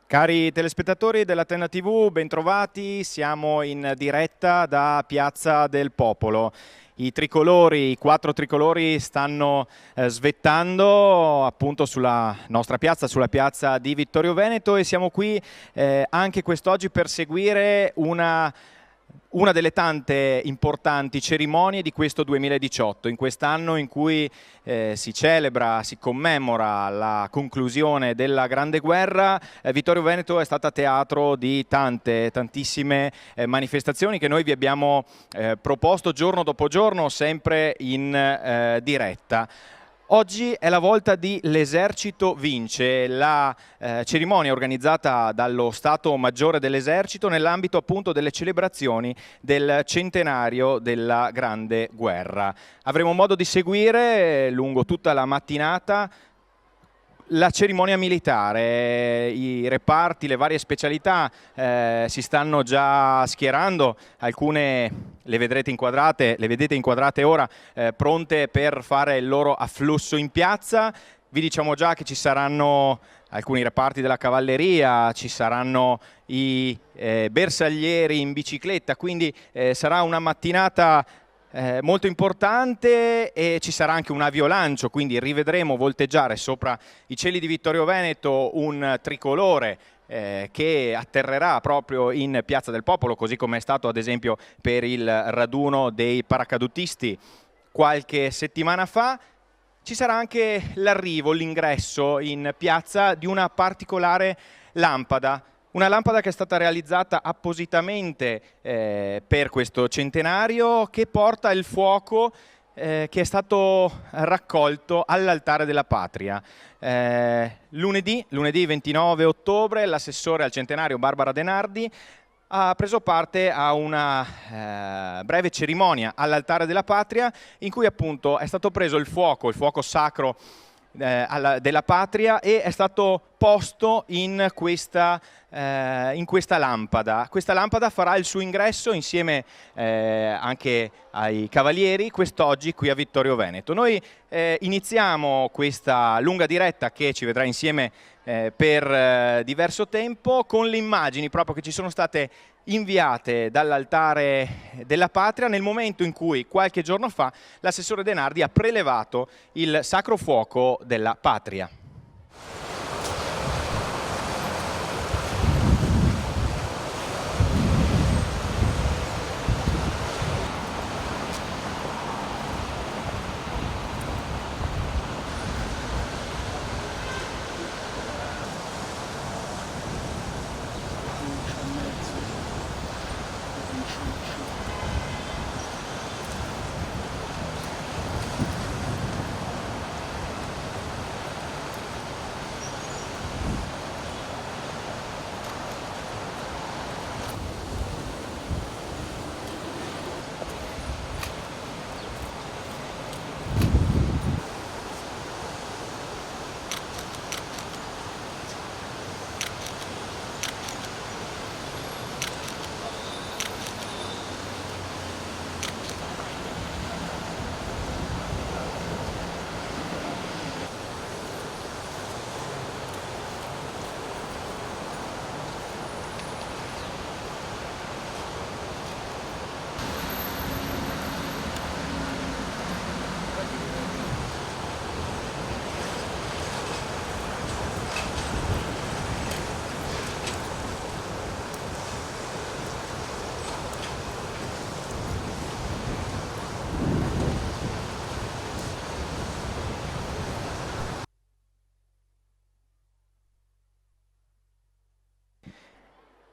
Cari telespettatori dell'Atenna TV, bentrovati, siamo in diretta da Piazza del Popolo. I tricolori, i 4 tricolori stanno svettando appunto sulla nostra piazza, sulla piazza di Vittorio Veneto, e siamo qui anche quest'oggi per seguire una delle tante importanti cerimonie di questo 2018, in quest'anno in cui si celebra, si commemora la conclusione della Grande Guerra. Vittorio Veneto è stata teatro di tantissime manifestazioni che noi vi abbiamo proposto giorno dopo giorno, sempre in diretta. Oggi è la volta di L'Esercito vince, la cerimonia organizzata dallo Stato Maggiore dell'Esercito nell'ambito appunto delle celebrazioni del centenario della Grande Guerra. Avremo modo di seguire lungo tutta la mattinata la cerimonia militare, i reparti, le varie specialità si stanno già schierando, alcune le vedete inquadrate ora, pronte per fare il loro afflusso in piazza. Vi diciamo già che ci saranno alcuni reparti della cavalleria, ci saranno i bersaglieri in bicicletta, quindi sarà una mattinata molto importante, e ci sarà anche un aviolancio, quindi rivedremo volteggiare sopra i cieli di Vittorio Veneto un tricolore che atterrerà proprio in Piazza del Popolo, così come è stato ad esempio per il raduno dei paracadutisti qualche settimana fa. Ci sarà anche l'arrivo, l'ingresso in piazza di una particolare lampada. Una lampada che è stata realizzata appositamente per questo centenario, che porta il fuoco che è stato raccolto all'Altare della Patria. Lunedì 29 ottobre, l'assessore al centenario Barbara De Nardi ha preso parte a una breve cerimonia all'Altare della Patria, in cui appunto è stato preso il fuoco sacro della patria, e è stato posto in questa lampada. Questa lampada farà il suo ingresso insieme anche ai cavalieri quest'oggi qui a Vittorio Veneto. Noi iniziamo questa lunga diretta che ci vedrà insieme per diverso tempo, con le immagini proprio che ci sono state inviate dall'Altare della Patria nel momento in cui qualche giorno fa l'assessore De Nardi ha prelevato il sacro fuoco della patria.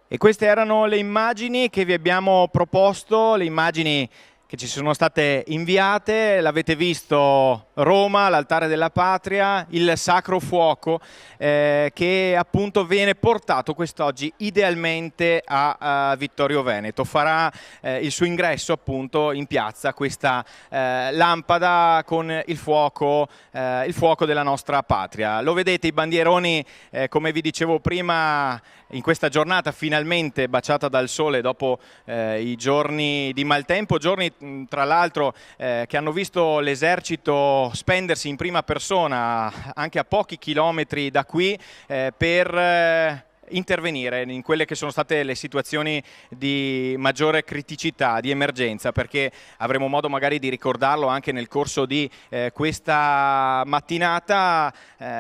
E queste erano le immagini che vi abbiamo proposto, le immagini che ci sono state inviate. L'avete visto: Roma, l'Altare della Patria, il sacro fuoco che appunto viene portato quest'oggi idealmente a Vittorio Veneto. Farà il suo ingresso appunto in piazza questa lampada con il fuoco della nostra patria. Lo vedete, i bandieroni, come vi dicevo prima, in questa giornata finalmente baciata dal sole dopo i giorni di maltempo, giorni tra l'altro che hanno visto l'esercito spendersi in prima persona anche a pochi chilometri da qui per intervenire in quelle che sono state le situazioni di maggiore criticità, di emergenza, perché avremo modo magari di ricordarlo anche nel corso di questa mattinata.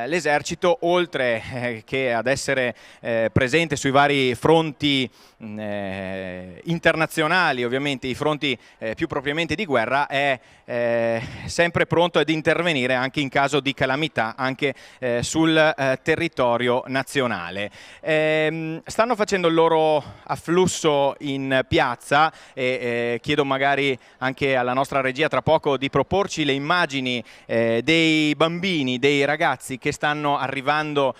L'esercito, oltre che ad essere presente sui vari fronti internazionali, ovviamente i fronti più propriamente di guerra, è sempre pronto ad intervenire anche in caso di calamità, anche sul territorio nazionale. Stanno facendo il loro afflusso in piazza e chiedo magari anche alla nostra regia tra poco di proporci le immagini dei bambini, dei ragazzi che stanno arrivando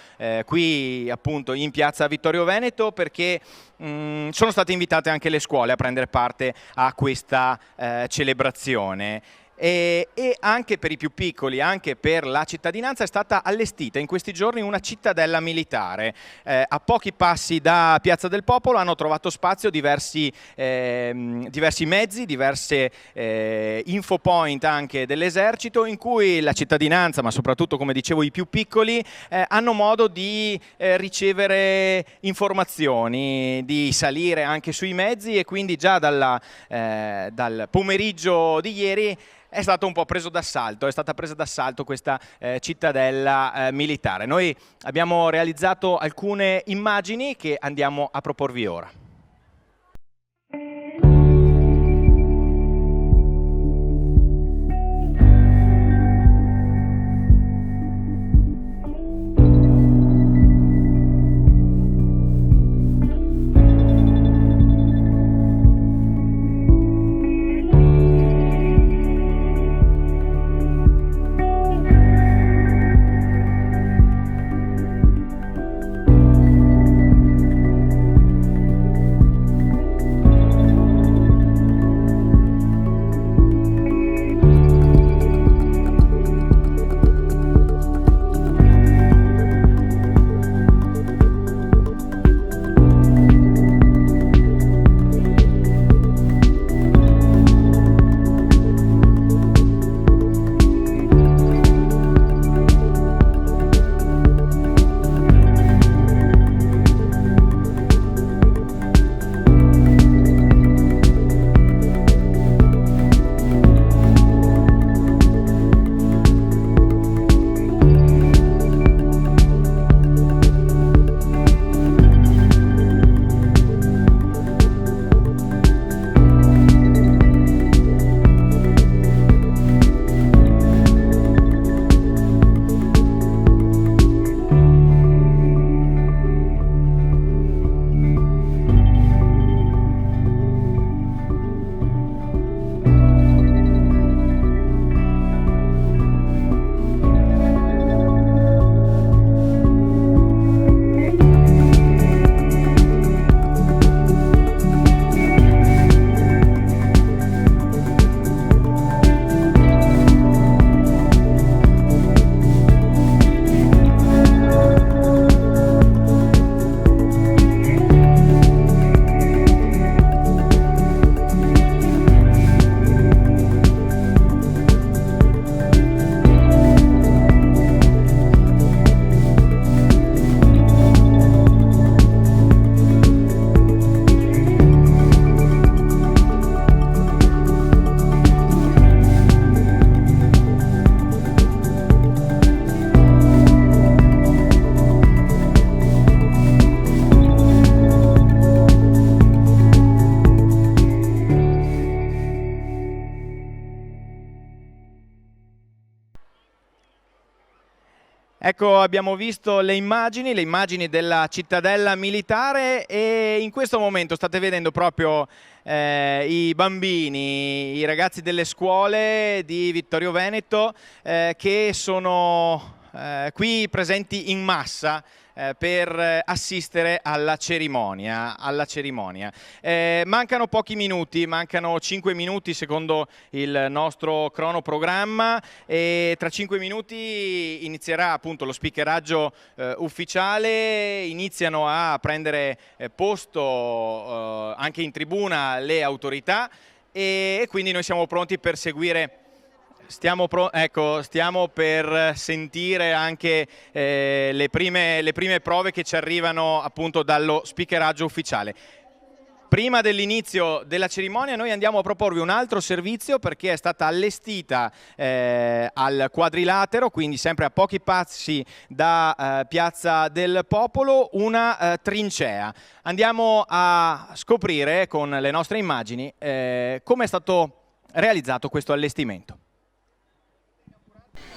qui appunto in piazza Vittorio Veneto, perché sono state invitate anche le scuole a prendere parte a questa celebrazione. E anche per i più piccoli, anche per la cittadinanza, è stata allestita in questi giorni una cittadella militare. A pochi passi da Piazza del Popolo hanno trovato spazio diversi mezzi, diverse infopoint anche dell'esercito, in cui la cittadinanza, ma soprattutto, come dicevo, i più piccoli, hanno modo di ricevere informazioni, di salire anche sui mezzi, e quindi già dal pomeriggio di ieri è stato un po' preso d'assalto, è stata presa d'assalto questa cittadella militare. Noi abbiamo realizzato alcune immagini che andiamo a proporvi ora. Ecco, abbiamo visto le immagini della cittadella militare, e in questo momento state vedendo proprio i bambini, i ragazzi delle scuole di Vittorio Veneto che sono qui presenti in massa per assistere alla cerimonia. Mancano pochi minuti, mancano 5 minuti secondo il nostro cronoprogramma, e tra 5 minuti inizierà appunto lo speakeraggio ufficiale. Iniziano a prendere posto anche in tribuna le autorità, e quindi noi siamo pronti per seguire Stiamo per sentire anche le prime prove che ci arrivano appunto dallo speakeraggio ufficiale. Prima dell'inizio della cerimonia noi andiamo a proporvi un altro servizio, perché è stata allestita al Quadrilatero, quindi sempre a pochi passi da Piazza del Popolo, una trincea. Andiamo a scoprire con le nostre immagini come è stato realizzato questo allestimento.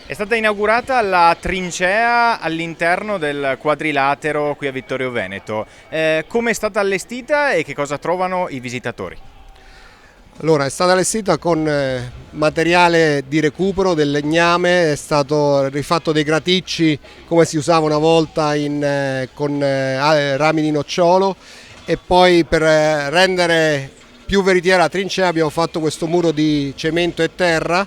È stata inaugurata la trincea all'interno del Quadrilatero qui a Vittorio Veneto. Come è stata allestita e che cosa trovano i visitatori? Allora, è stata allestita con materiale di recupero del legname, è stato rifatto dei graticci come si usava una volta con rami di nocciolo, e poi per rendere più veritiera la trincea abbiamo fatto questo muro di cemento e terra,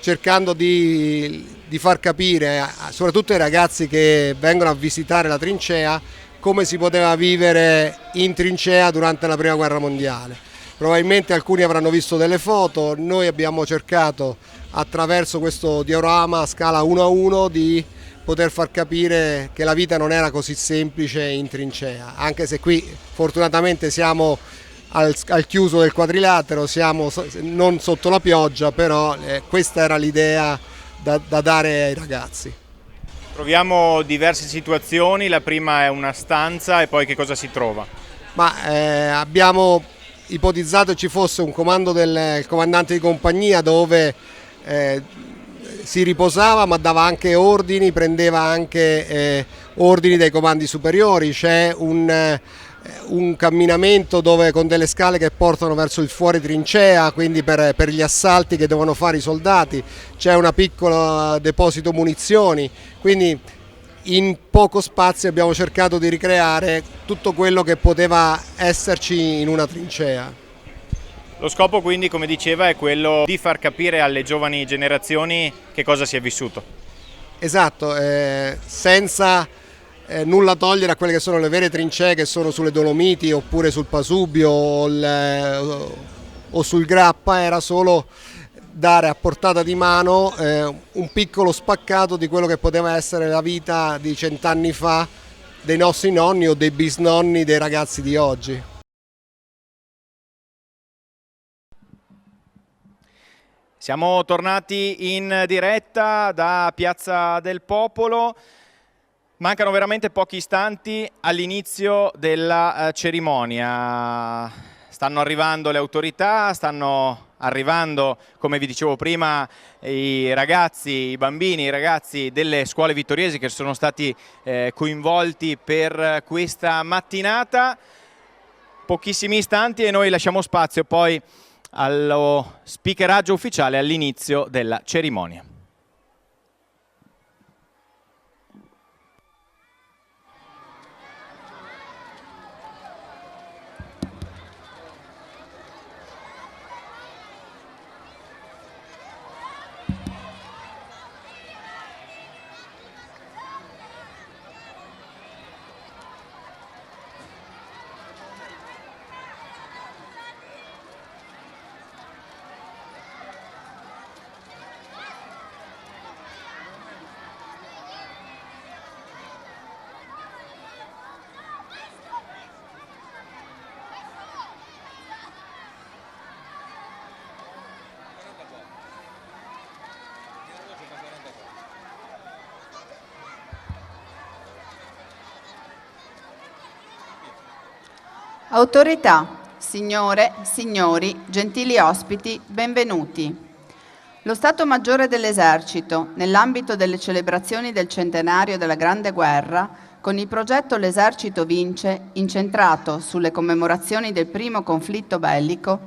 cercando di far capire soprattutto ai ragazzi che vengono a visitare la trincea come si poteva vivere in trincea durante la Prima Guerra Mondiale. Probabilmente alcuni avranno visto delle foto, noi abbiamo cercato attraverso questo diorama a scala 1:1 di poter far capire che la vita non era così semplice in trincea, anche se qui fortunatamente siamo al chiuso del Quadrilatero, siamo non sotto la pioggia, però questa era l'idea da dare ai ragazzi. Troviamo diverse situazioni, la prima è una stanza e poi che cosa si trova? Abbiamo ipotizzato ci fosse un comando del comandante di compagnia dove si riposava, ma dava anche ordini, prendeva anche ordini dai comandi superiori. C'è un camminamento con delle scale che portano verso il fuori trincea, quindi per gli assalti che devono fare i soldati. C'è una piccola deposito munizioni, quindi in poco spazio abbiamo cercato di ricreare tutto quello che poteva esserci in una trincea. Lo scopo quindi, come diceva, è quello di far capire alle giovani generazioni che cosa si è vissuto. Esatto, senza nulla togliere a quelle che sono le vere trincee che sono sulle Dolomiti oppure sul Pasubio o sul Grappa, era solo dare a portata di mano un piccolo spaccato di quello che poteva essere la vita di 100 anni fa dei nostri nonni o dei bisnonni dei ragazzi di oggi. Siamo tornati in diretta da Piazza del Popolo. Mancano veramente pochi istanti all'inizio della cerimonia. Stanno arrivando le autorità, stanno arrivando, come vi dicevo prima, i ragazzi, i bambini, i ragazzi delle scuole vittoriesi che sono stati coinvolti per questa mattinata. Pochissimi istanti e noi lasciamo spazio poi allo speakeraggio ufficiale all'inizio della cerimonia. Autorità, signore, signori, gentili ospiti, benvenuti. Lo Stato Maggiore dell'Esercito, nell'ambito delle celebrazioni del centenario della Grande Guerra, con il progetto L'Esercito vince, incentrato sulle commemorazioni del primo conflitto bellico,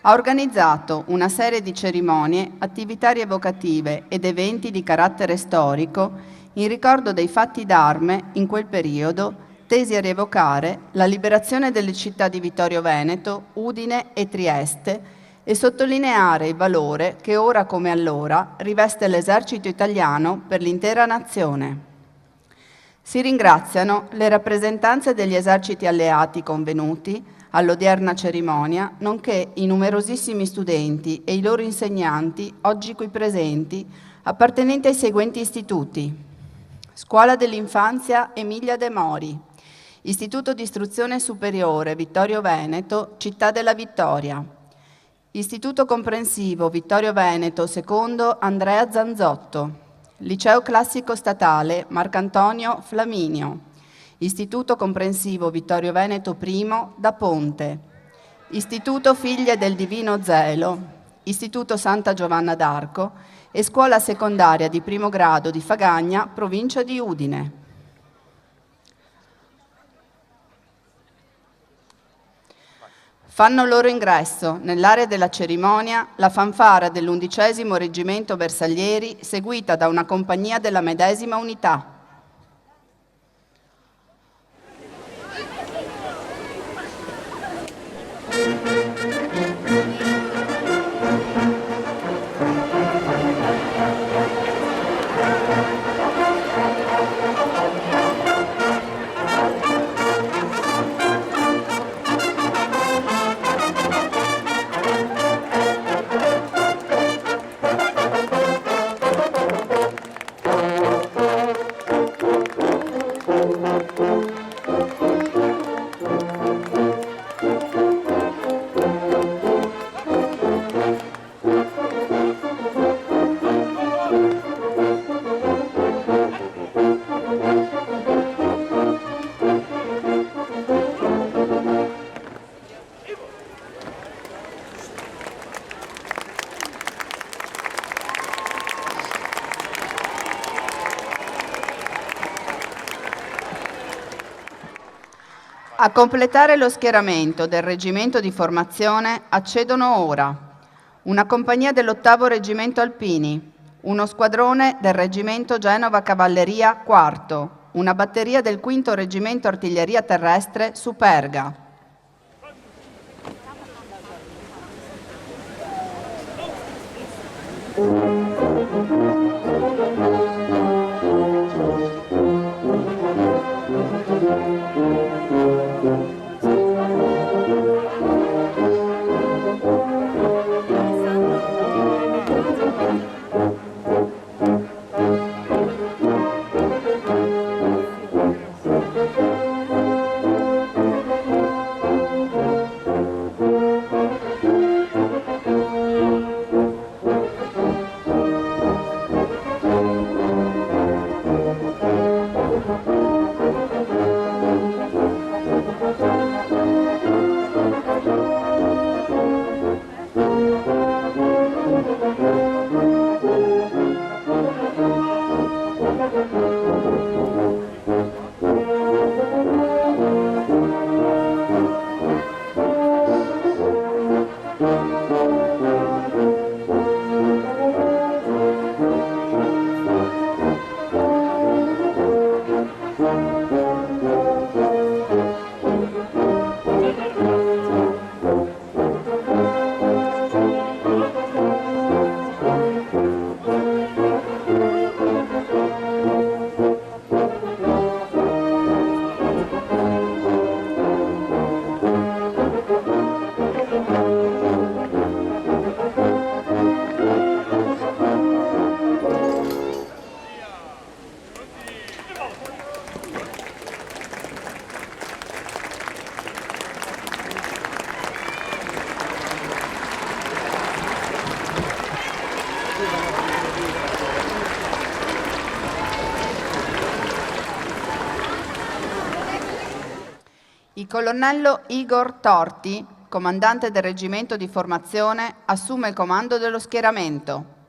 ha organizzato una serie di cerimonie, attività rievocative ed eventi di carattere storico in ricordo dei fatti d'arme in quel periodo tesi a rievocare la liberazione delle città di Vittorio Veneto, Udine e Trieste e sottolineare il valore che ora come allora riveste l'esercito italiano per l'intera nazione. Si ringraziano le rappresentanze degli eserciti alleati convenuti, all'odierna cerimonia, nonché i numerosissimi studenti e i loro insegnanti, oggi qui presenti, appartenenti ai seguenti istituti: Scuola dell'Infanzia Emilia De Mori, Istituto di Istruzione Superiore Vittorio Veneto, Città della Vittoria, Istituto Comprensivo Vittorio Veneto II Andrea Zanzotto, Liceo Classico Statale Marcantonio Flaminio, Istituto Comprensivo Vittorio Veneto I da Ponte, Istituto Figlie del Divino Zelo, Istituto Santa Giovanna d'Arco e Scuola Secondaria di Primo Grado di Fagagna, provincia di Udine. Fanno loro ingresso nell'area della cerimonia la fanfara dell'11° Reggimento Bersaglieri, seguita da una compagnia della medesima unità. A completare lo schieramento del reggimento di formazione accedono ora una compagnia dell'8° Reggimento Alpini, uno squadrone del Reggimento Genova Cavalleria IV, una batteria del 5° Reggimento Artiglieria Terrestre Superga. Il colonnello Igor Torti, comandante del reggimento di formazione, assume il comando dello schieramento.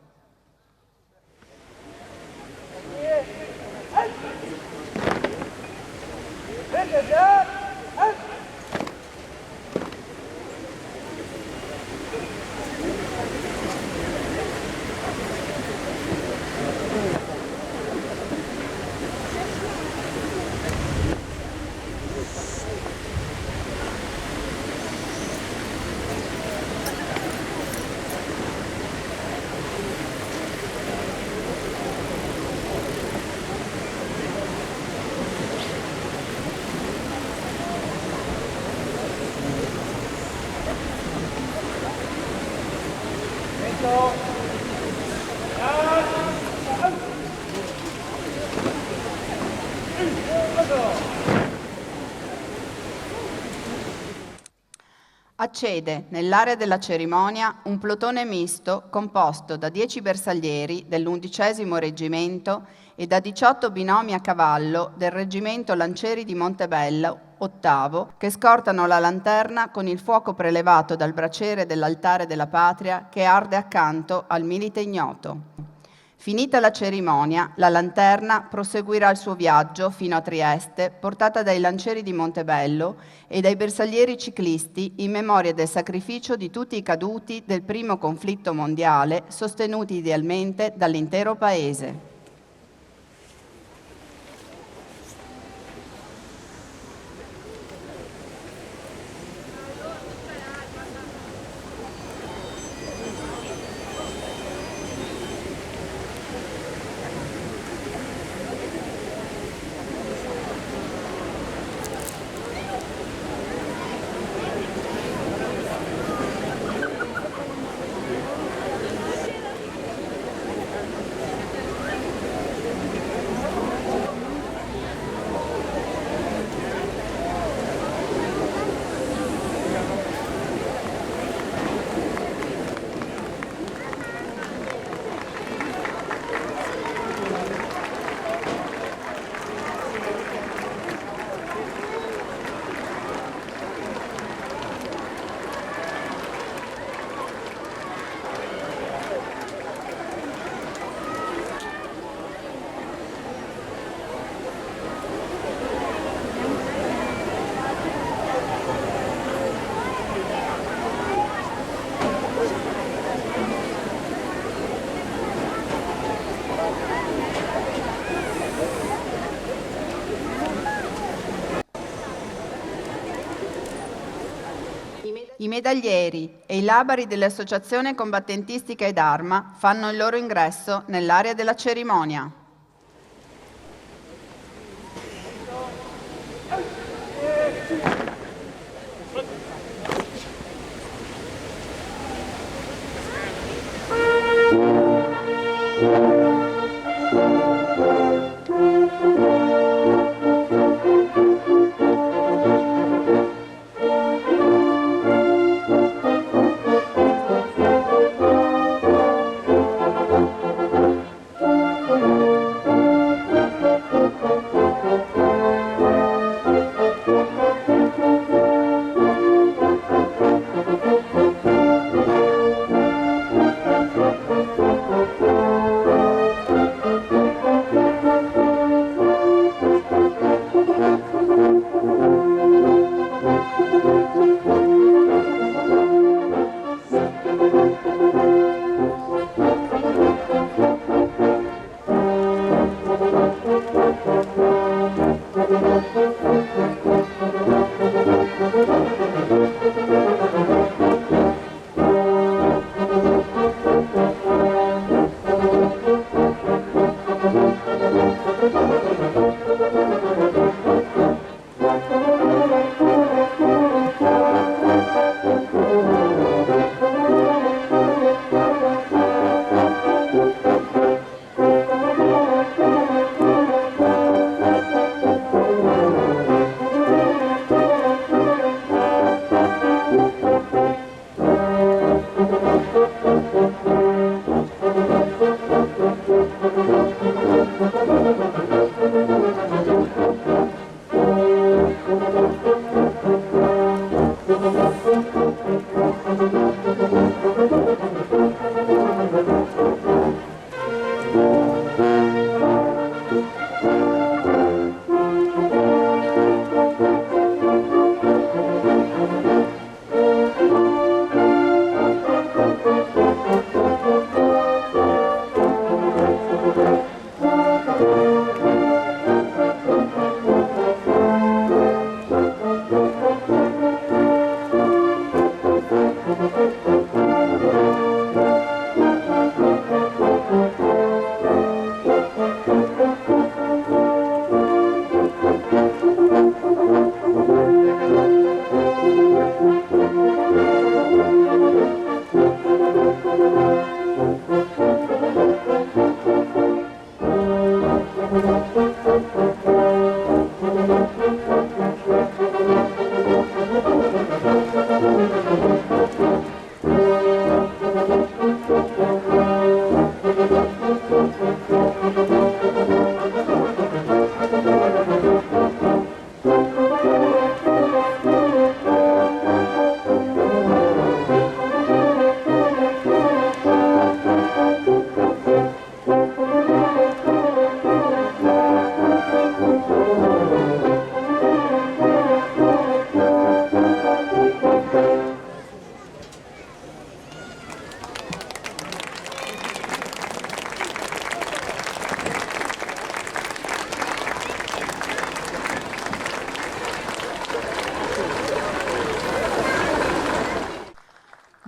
Accede nell'area della cerimonia un plotone misto composto da 10 bersaglieri dell'11° Reggimento e da 18 binomi a cavallo del Reggimento Lancieri di Montebello, 8º, che scortano la lanterna con il fuoco prelevato dal braciere dell'altare della patria che arde accanto al milite ignoto. Finita la cerimonia, la lanterna proseguirà il suo viaggio fino a Trieste, portata dai Lancieri di Montebello e dai bersaglieri ciclisti in memoria del sacrificio di tutti i caduti del primo conflitto mondiale, sostenuti idealmente dall'intero Paese. I medaglieri e i labari dell'Associazione Combattentistica ed Arma fanno il loro ingresso nell'area della cerimonia.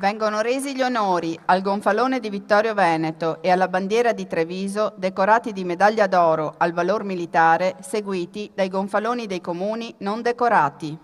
Vengono resi gli onori al gonfalone di Vittorio Veneto e alla bandiera di Treviso, decorati di medaglia d'oro al valor militare, seguiti dai gonfaloni dei comuni non decorati.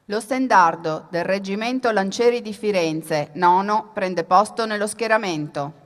Lo stendardo del Reggimento Lancieri di Firenze, nono, prende posto nello schieramento.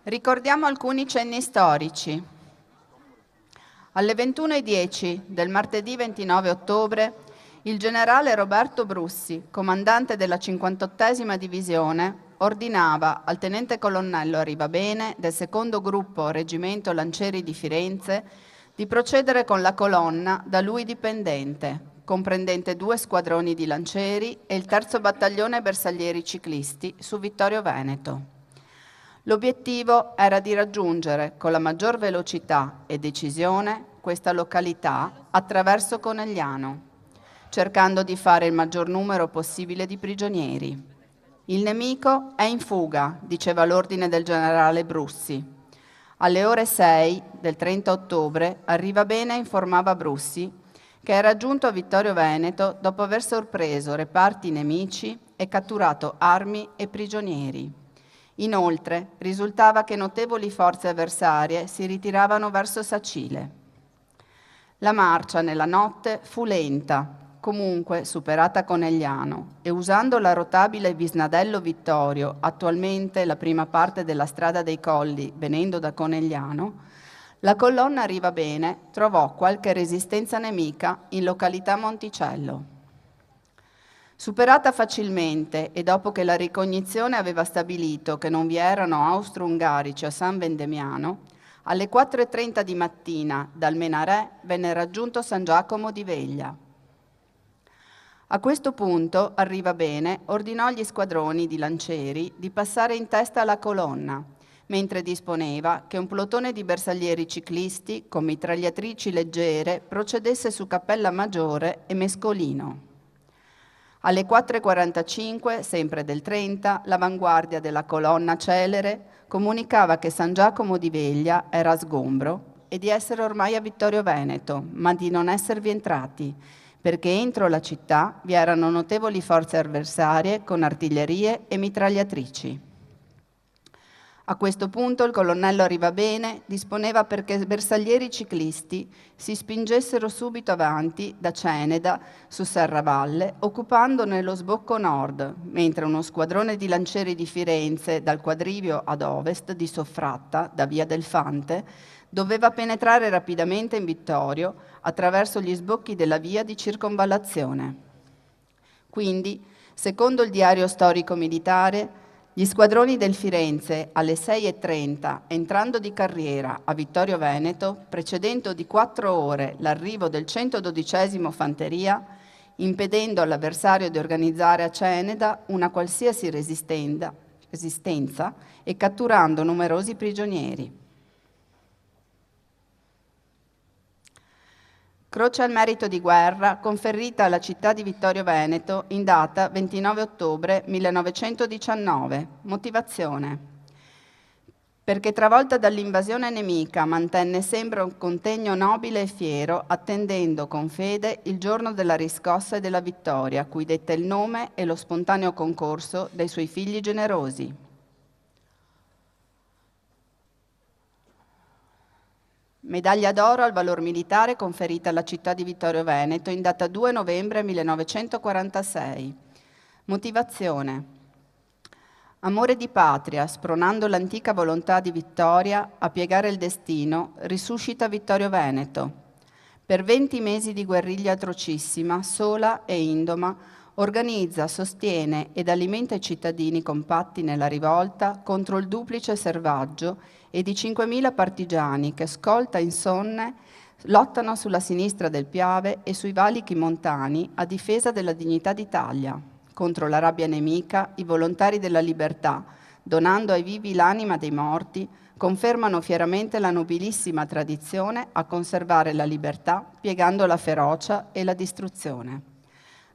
Ricordiamo alcuni cenni storici. Alle 21:10 del martedì 29 ottobre, il generale Roberto Brussi, comandante della 58esima divisione, ordinava al tenente colonnello Arrivabene del secondo gruppo Reggimento Lancieri di Firenze di procedere con la colonna da lui dipendente, comprendente 2 squadroni di lancieri e il terzo battaglione bersaglieri ciclisti su Vittorio Veneto. L'obiettivo era di raggiungere con la maggior velocità e decisione questa località attraverso Conegliano, cercando di fare il maggior numero possibile di prigionieri. Il nemico è in fuga, diceva l'ordine del generale Brussi. Alle ore 6 del 30 ottobre Arrivabene informava Brussi che era giunto a Vittorio Veneto dopo aver sorpreso reparti nemici e catturato armi e prigionieri. Inoltre risultava che notevoli forze avversarie si ritiravano verso Sacile. La marcia nella notte fu lenta, comunque superata Conegliano, e usando la rotabile Visnadello Vittorio, attualmente la prima parte della strada dei Colli venendo da Conegliano, la colonna Arrivabene trovò qualche resistenza nemica in località Monticello. Superata facilmente e dopo che la ricognizione aveva stabilito che non vi erano austro-ungarici a San Vendemiano, alle 4:30 di mattina dal Menarè venne raggiunto San Giacomo di Veglia. A questo punto Arrivabene ordinò agli squadroni di lancieri di passare in testa alla colonna, mentre disponeva che un plotone di bersaglieri ciclisti con mitragliatrici leggere procedesse su Cappella Maggiore e Mescolino. Alle 4:45, sempre del 30, l'avanguardia della colonna celere comunicava che San Giacomo di Veglia era a sgombro e di essere ormai a Vittorio Veneto, ma di non esservi entrati, perché entro la città vi erano notevoli forze avversarie con artiglierie e mitragliatrici. A questo punto il colonnello Arrivabene disponeva perché bersaglieri ciclisti si spingessero subito avanti da Ceneda su Serravalle, occupandone lo sbocco nord, mentre uno squadrone di lancieri di Firenze dal quadrivio ad ovest di Soffratta, da via del Fante, doveva penetrare rapidamente in Vittorio attraverso gli sbocchi della via di circonvallazione. Quindi, secondo il diario storico militare, gli squadroni del Firenze alle 6:30, entrando di carriera a Vittorio Veneto, precedendo di 4 ore l'arrivo del 112° Fanteria, impedendo all'avversario di organizzare a Ceneda una qualsiasi resistenza e catturando numerosi prigionieri. Croce al merito di guerra conferita alla città di Vittorio Veneto in data 29 ottobre 1919. Motivazione: perché travolta dall'invasione nemica mantenne sempre un contegno nobile e fiero, attendendo con fede il giorno della riscossa e della vittoria, cui dette il nome e lo spontaneo concorso dei suoi figli generosi. Medaglia d'oro al valor militare conferita alla città di Vittorio Veneto in data 2 novembre 1946. Motivazione: amore di patria, spronando l'antica volontà di Vittoria a piegare il destino, risuscita Vittorio Veneto. Per 20 mesi di guerriglia atrocissima, sola e indoma, organizza, sostiene ed alimenta i cittadini compatti nella rivolta contro il duplice servaggio e di 5.000 partigiani che, scolta insonne, lottano sulla sinistra del Piave e sui valichi montani a difesa della dignità d'Italia. Contro la rabbia nemica, i volontari della libertà, donando ai vivi l'anima dei morti, confermano fieramente la nobilissima tradizione a conservare la libertà, piegando la ferocia e la distruzione.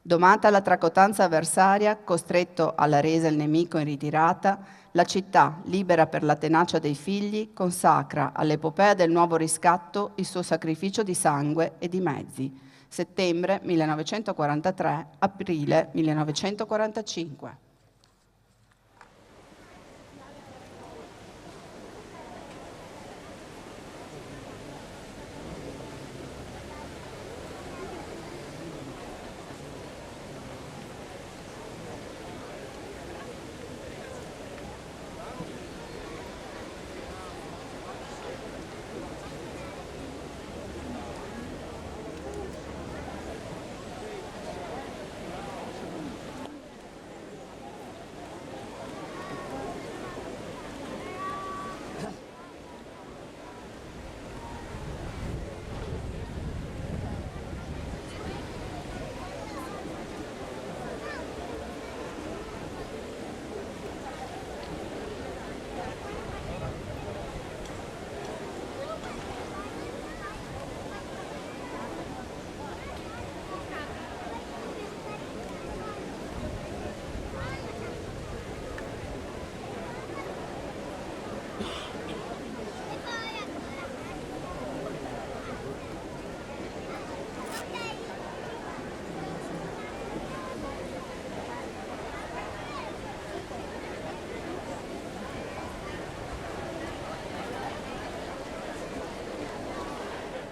Domata la tracotanza avversaria, costretto alla resa il nemico in ritirata, la città, libera per la tenacia dei figli, consacra all'epopea del nuovo riscatto il suo sacrificio di sangue e di mezzi. Settembre 1943, aprile 1945.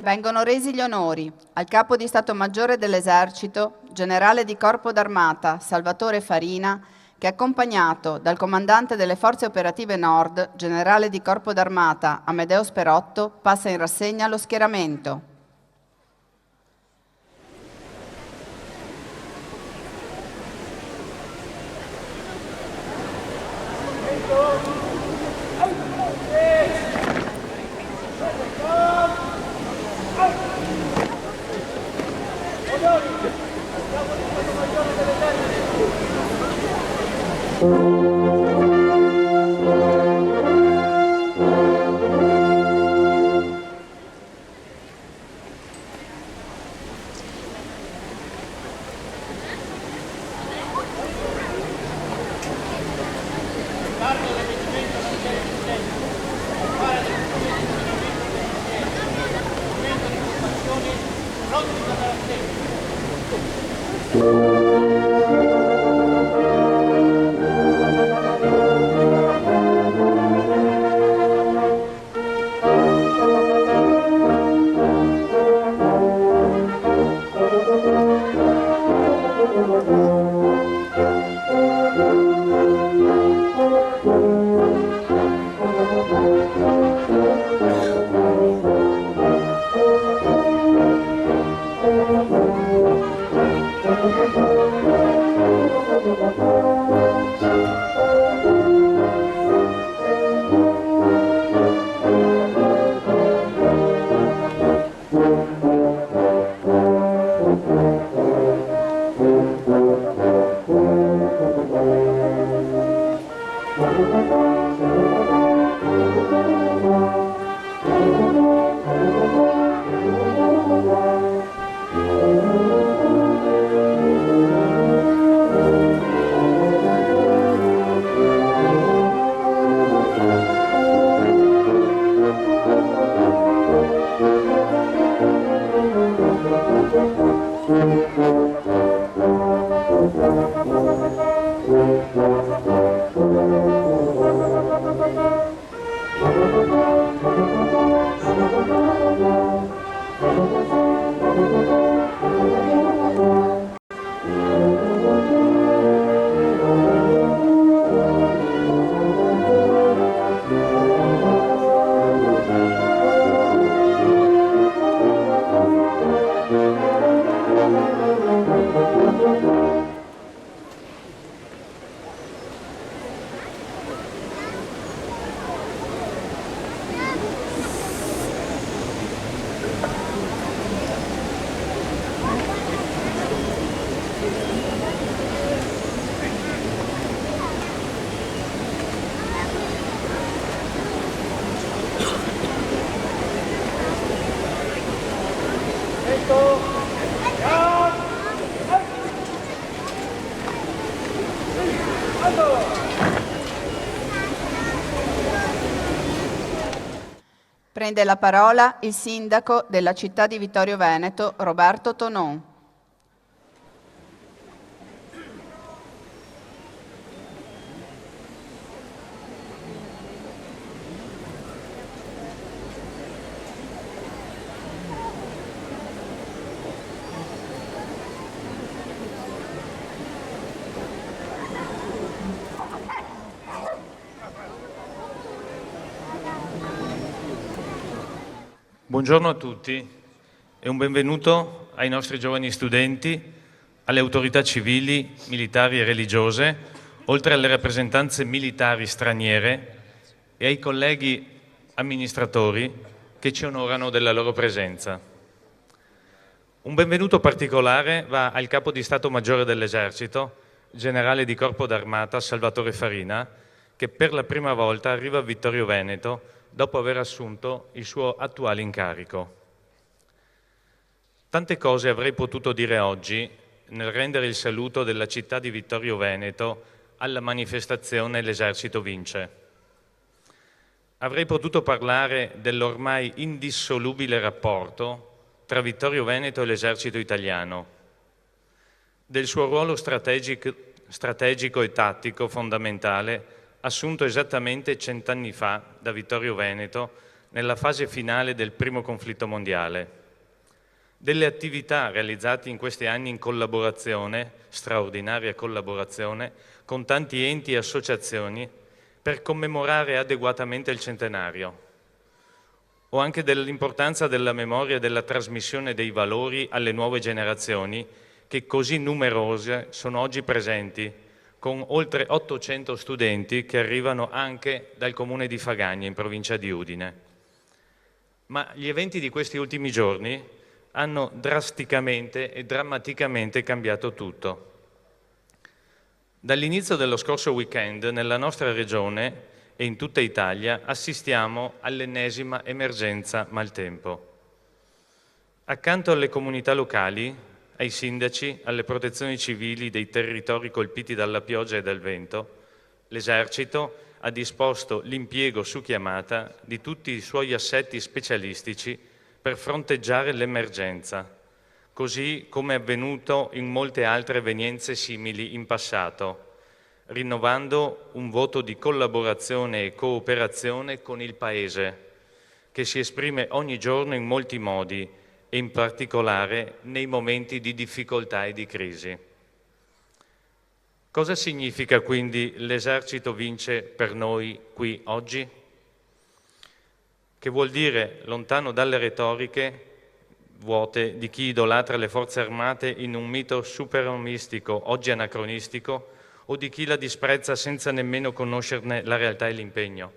Vengono resi gli onori al Capo di Stato Maggiore dell'Esercito, Generale di Corpo d'Armata Salvatore Farina, che accompagnato dal Comandante delle Forze Operative Nord, Generale di Corpo d'Armata Amedeo Sperotto, passa in rassegna lo schieramento. Prende la parola il sindaco della città di Vittorio Veneto, Roberto Tonon. Buongiorno a tutti e un benvenuto ai nostri giovani studenti, alle autorità civili, militari e religiose, oltre alle rappresentanze militari straniere e ai colleghi amministratori che ci onorano della loro presenza. Un benvenuto particolare va al Capo di Stato Maggiore dell'Esercito, Generale di Corpo d'Armata Salvatore Farina, che per la prima volta arriva a Vittorio Veneto dopo aver assunto il suo attuale incarico. Tante cose avrei potuto dire oggi nel rendere il saluto della città di Vittorio Veneto alla manifestazione L'Esercito vince. Avrei potuto parlare dell'ormai indissolubile rapporto tra Vittorio Veneto e l'Esercito italiano, del suo ruolo strategico e tattico fondamentale assunto esattamente 100 anni fa da Vittorio Veneto nella fase finale del primo conflitto mondiale. Delle attività realizzate in questi anni in collaborazione, straordinaria collaborazione, con tanti enti e associazioni per commemorare adeguatamente il centenario, o anche dell'importanza della memoria e della trasmissione dei valori alle nuove generazioni che così numerose sono oggi presenti, con oltre 800 studenti che arrivano anche dal comune di Fagagna, in provincia di Udine. Ma gli eventi di questi ultimi giorni hanno drasticamente e drammaticamente cambiato tutto. Dall'inizio dello scorso weekend, nella nostra regione e in tutta Italia, assistiamo all'ennesima emergenza maltempo. Accanto alle comunità locali, ai sindaci, alle protezioni civili dei territori colpiti dalla pioggia e dal vento, l'Esercito ha disposto l'impiego su chiamata di tutti i suoi assetti specialistici per fronteggiare l'emergenza, così come è avvenuto in molte altre evenienze simili in passato, rinnovando un voto di collaborazione e cooperazione con il Paese, che si esprime ogni giorno in molti modi e in particolare nei momenti di difficoltà e di crisi. Cosa significa quindi l'Esercito vince per noi qui oggi? Che vuol dire, lontano dalle retoriche vuote di chi idolatra le forze armate in un mito superomistico, oggi anacronistico, o di chi la disprezza senza nemmeno conoscerne la realtà e l'impegno.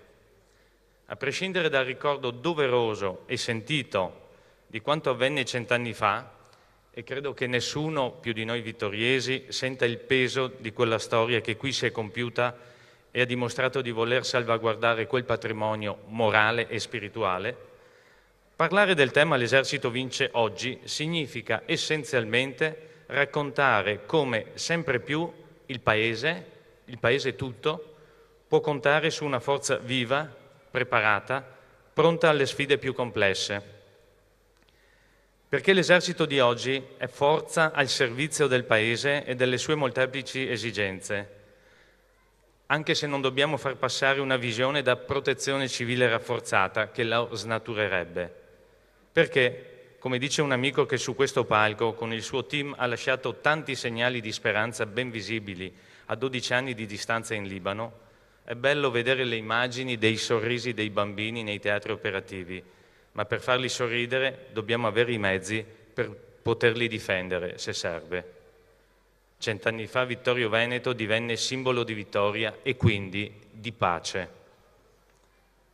A prescindere dal ricordo doveroso e sentito di quanto avvenne 100 anni fa, e credo che nessuno più di noi vittoriesi senta il peso di quella storia che qui si è compiuta e ha dimostrato di voler salvaguardare quel patrimonio morale e spirituale, parlare del tema «L'Esercito vince oggi» significa essenzialmente raccontare come sempre più il Paese tutto, può contare su una forza viva, preparata, pronta alle sfide più complesse. Perché l'Esercito di oggi è forza al servizio del Paese e delle sue molteplici esigenze, anche se non dobbiamo far passare una visione da protezione civile rafforzata che la snaturerebbe. Perché, come dice un amico che su questo palco con il suo team ha lasciato tanti segnali di speranza ben visibili a 12 anni di distanza in Libano, è bello vedere le immagini dei sorrisi dei bambini nei teatri operativi, ma per farli sorridere dobbiamo avere i mezzi per poterli difendere se serve. 100 anni fa Vittorio Veneto divenne simbolo di vittoria e quindi di pace.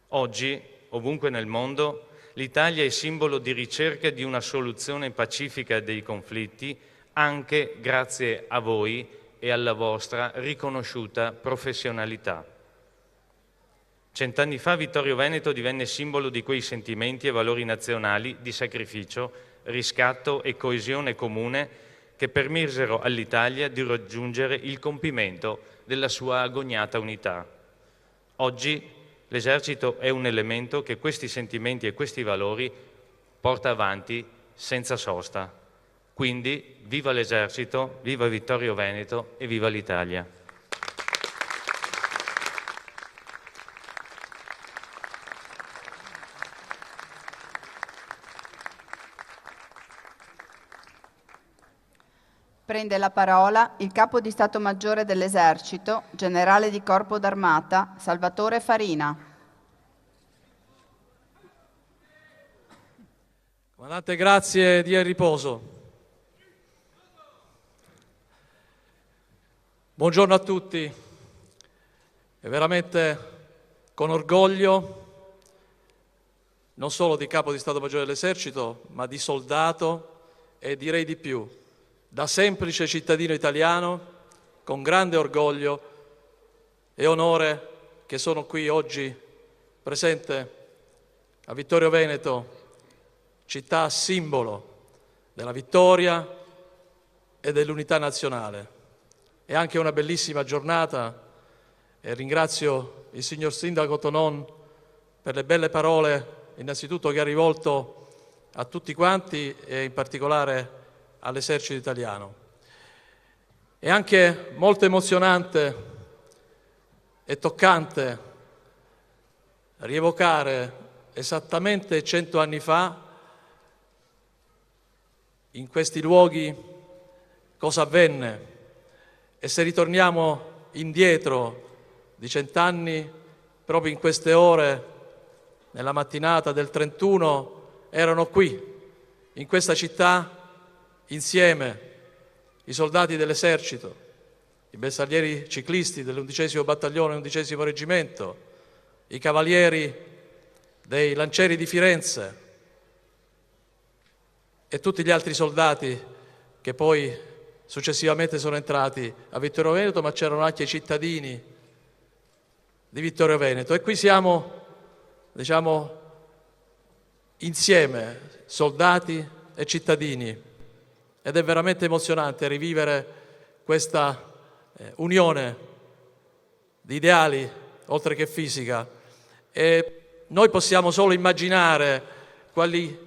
Oggi, ovunque nel mondo, l'Italia è simbolo di ricerca di una soluzione pacifica dei conflitti, anche grazie a voi e alla vostra riconosciuta professionalità. 100 anni fa Vittorio Veneto divenne simbolo di quei sentimenti e valori nazionali di sacrificio, riscatto e coesione comune che permisero all'Italia di raggiungere il compimento della sua agognata unità. Oggi l'Esercito è un elemento che questi sentimenti e questi valori porta avanti senza sosta. Quindi viva l'Esercito, viva Vittorio Veneto e viva l'Italia. Prende la parola il Capo di Stato Maggiore dell'Esercito, Generale di Corpo d'Armata, Salvatore Farina. Comandante, grazie, dia il riposo. Buongiorno a tutti. È veramente con orgoglio, non solo di Capo di Stato Maggiore dell'Esercito, ma di soldato e direi di più, da semplice cittadino italiano, con grande orgoglio e onore che sono qui oggi presente a Vittorio Veneto, città simbolo della vittoria e dell'unità nazionale. È anche una bellissima giornata e ringrazio il signor Sindaco Tonon per le belle parole innanzitutto che ha rivolto a tutti quanti e in particolare all'Esercito italiano. È anche molto emozionante e toccante rievocare esattamente 100 anni fa, in questi luoghi, cosa avvenne. E se ritorniamo indietro di 100 anni, proprio in queste ore, nella mattinata del 31, erano qui, in questa città, insieme, i soldati dell'esercito, i bersaglieri ciclisti dell'11° battaglione, 11° reggimento, i cavalieri dei lancieri di Firenze e tutti gli altri soldati che poi successivamente sono entrati a Vittorio Veneto, ma c'erano anche i cittadini di Vittorio Veneto. E qui siamo, diciamo, insieme, soldati e cittadini, ed è veramente emozionante rivivere questa unione di ideali, oltre che fisica. E noi possiamo solo immaginare quali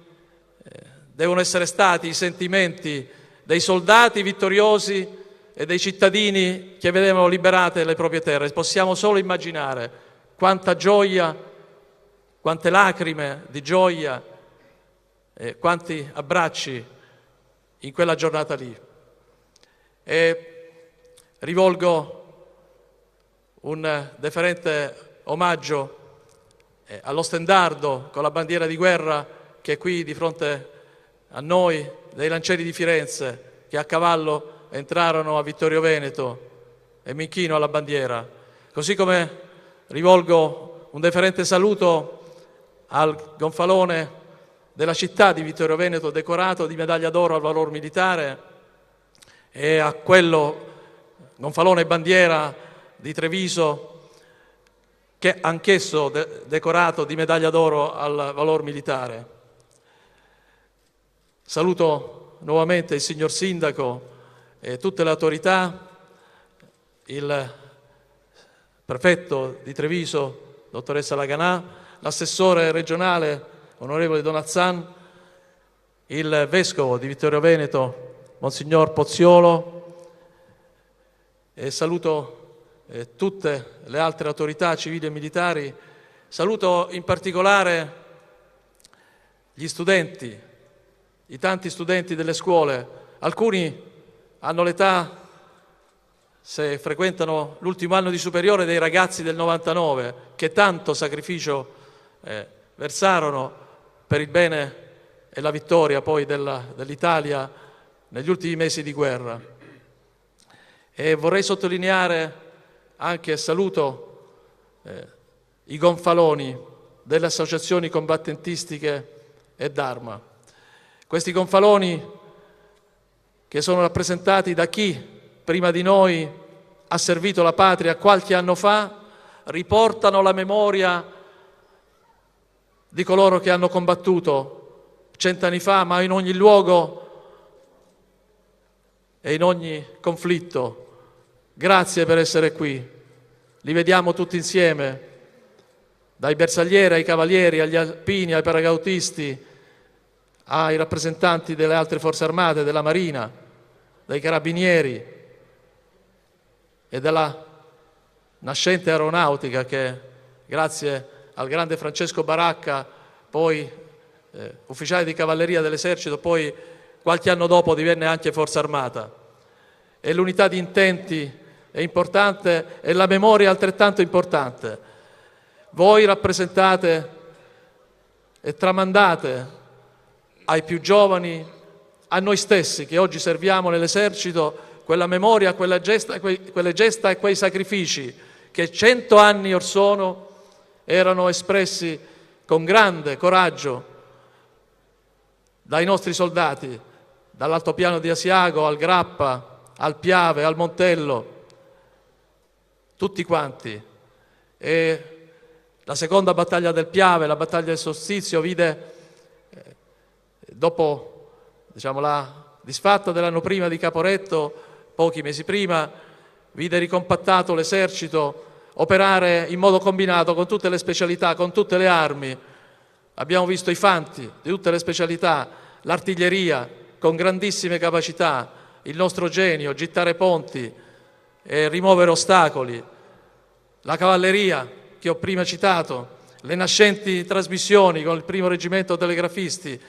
devono essere stati i sentimenti dei soldati vittoriosi e dei cittadini che vedevano liberate le proprie terre. Possiamo solo immaginare quanta gioia, quante lacrime di gioia, quanti abbracci in quella giornata lì. E rivolgo un deferente omaggio allo stendardo con la bandiera di guerra che è qui di fronte a noi, dei lancieri di Firenze, che a cavallo entrarono a Vittorio Veneto, e mi inchino alla bandiera. Così come rivolgo un deferente saluto al gonfalone della città di Vittorio Veneto, decorato di medaglia d'oro al valor militare, e a quello gonfalone bandiera di Treviso, che anch'esso decorato di medaglia d'oro al valor militare. Saluto nuovamente il signor Sindaco e tutte le autorità, il prefetto di Treviso, dottoressa Laganà, l'assessore regionale, onorevole Donazzan, il vescovo di Vittorio Veneto, Monsignor Pozziolo, e saluto tutte le altre autorità civili e militari. Saluto in particolare gli studenti, i tanti studenti delle scuole. Alcuni hanno l'età, se frequentano l'ultimo anno di superiore, dei ragazzi del 99, che tanto sacrificio versarono per il bene e la vittoria poi dell'Italia negli ultimi mesi di guerra. E vorrei sottolineare anche, saluto i gonfaloni delle associazioni combattentistiche e d'arma. Questi gonfaloni, che sono rappresentati da chi prima di noi ha servito la patria qualche anno fa, riportano la memoria di coloro che hanno combattuto 100 anni fa, ma in ogni luogo e in ogni conflitto. Grazie per essere qui. Li vediamo tutti insieme, dai bersaglieri ai cavalieri, agli alpini, ai paracautisti, ai rappresentanti delle altre forze armate, della Marina, dei carabinieri e della nascente aeronautica che, grazie al grande Francesco Baracca, poi ufficiale di cavalleria dell'esercito, poi qualche anno dopo divenne anche forza armata. E l'unità di intenti è importante e la memoria è altrettanto importante. Voi rappresentate e tramandate ai più giovani, a noi stessi che oggi serviamo nell'esercito, quella memoria, quelle gesta e quei sacrifici che 100 anni or sono erano espressi con grande coraggio dai nostri soldati, dall'altopiano di Asiago al Grappa, al Piave, al Montello, tutti quanti. E la seconda battaglia del Piave, la battaglia del Solstizio, vide, dopo la disfatta dell'anno prima di Caporetto, pochi mesi prima, vide ricompattato l'esercito operare in modo combinato con tutte le specialità, con tutte le armi. Abbiamo visto i fanti di tutte le specialità, l'artiglieria con grandissime capacità, il nostro genio, gittare ponti e rimuovere ostacoli, la cavalleria che ho prima citato le nascenti trasmissioni con il primo reggimento telegrafisti,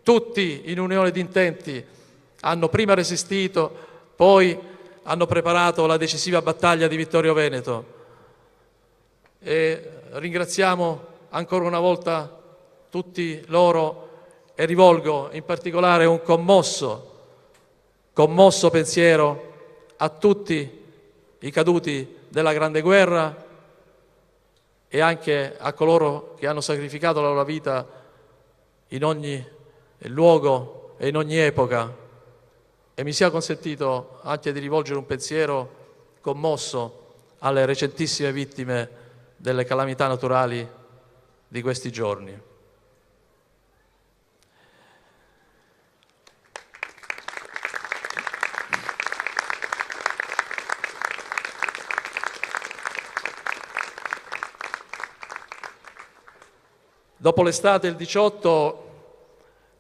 tutti in unione di intenti hanno prima resistito, poi hanno preparato la decisiva battaglia di Vittorio Veneto. E ringraziamo ancora una volta tutti loro e rivolgo in particolare un commosso pensiero a tutti i caduti della Grande Guerra e anche a coloro che hanno sacrificato la loro vita in ogni luogo e in ogni epoca. E mi sia consentito anche di rivolgere un pensiero commosso alle recentissime vittime delle calamità naturali di questi giorni. Dopo l'estate del 18,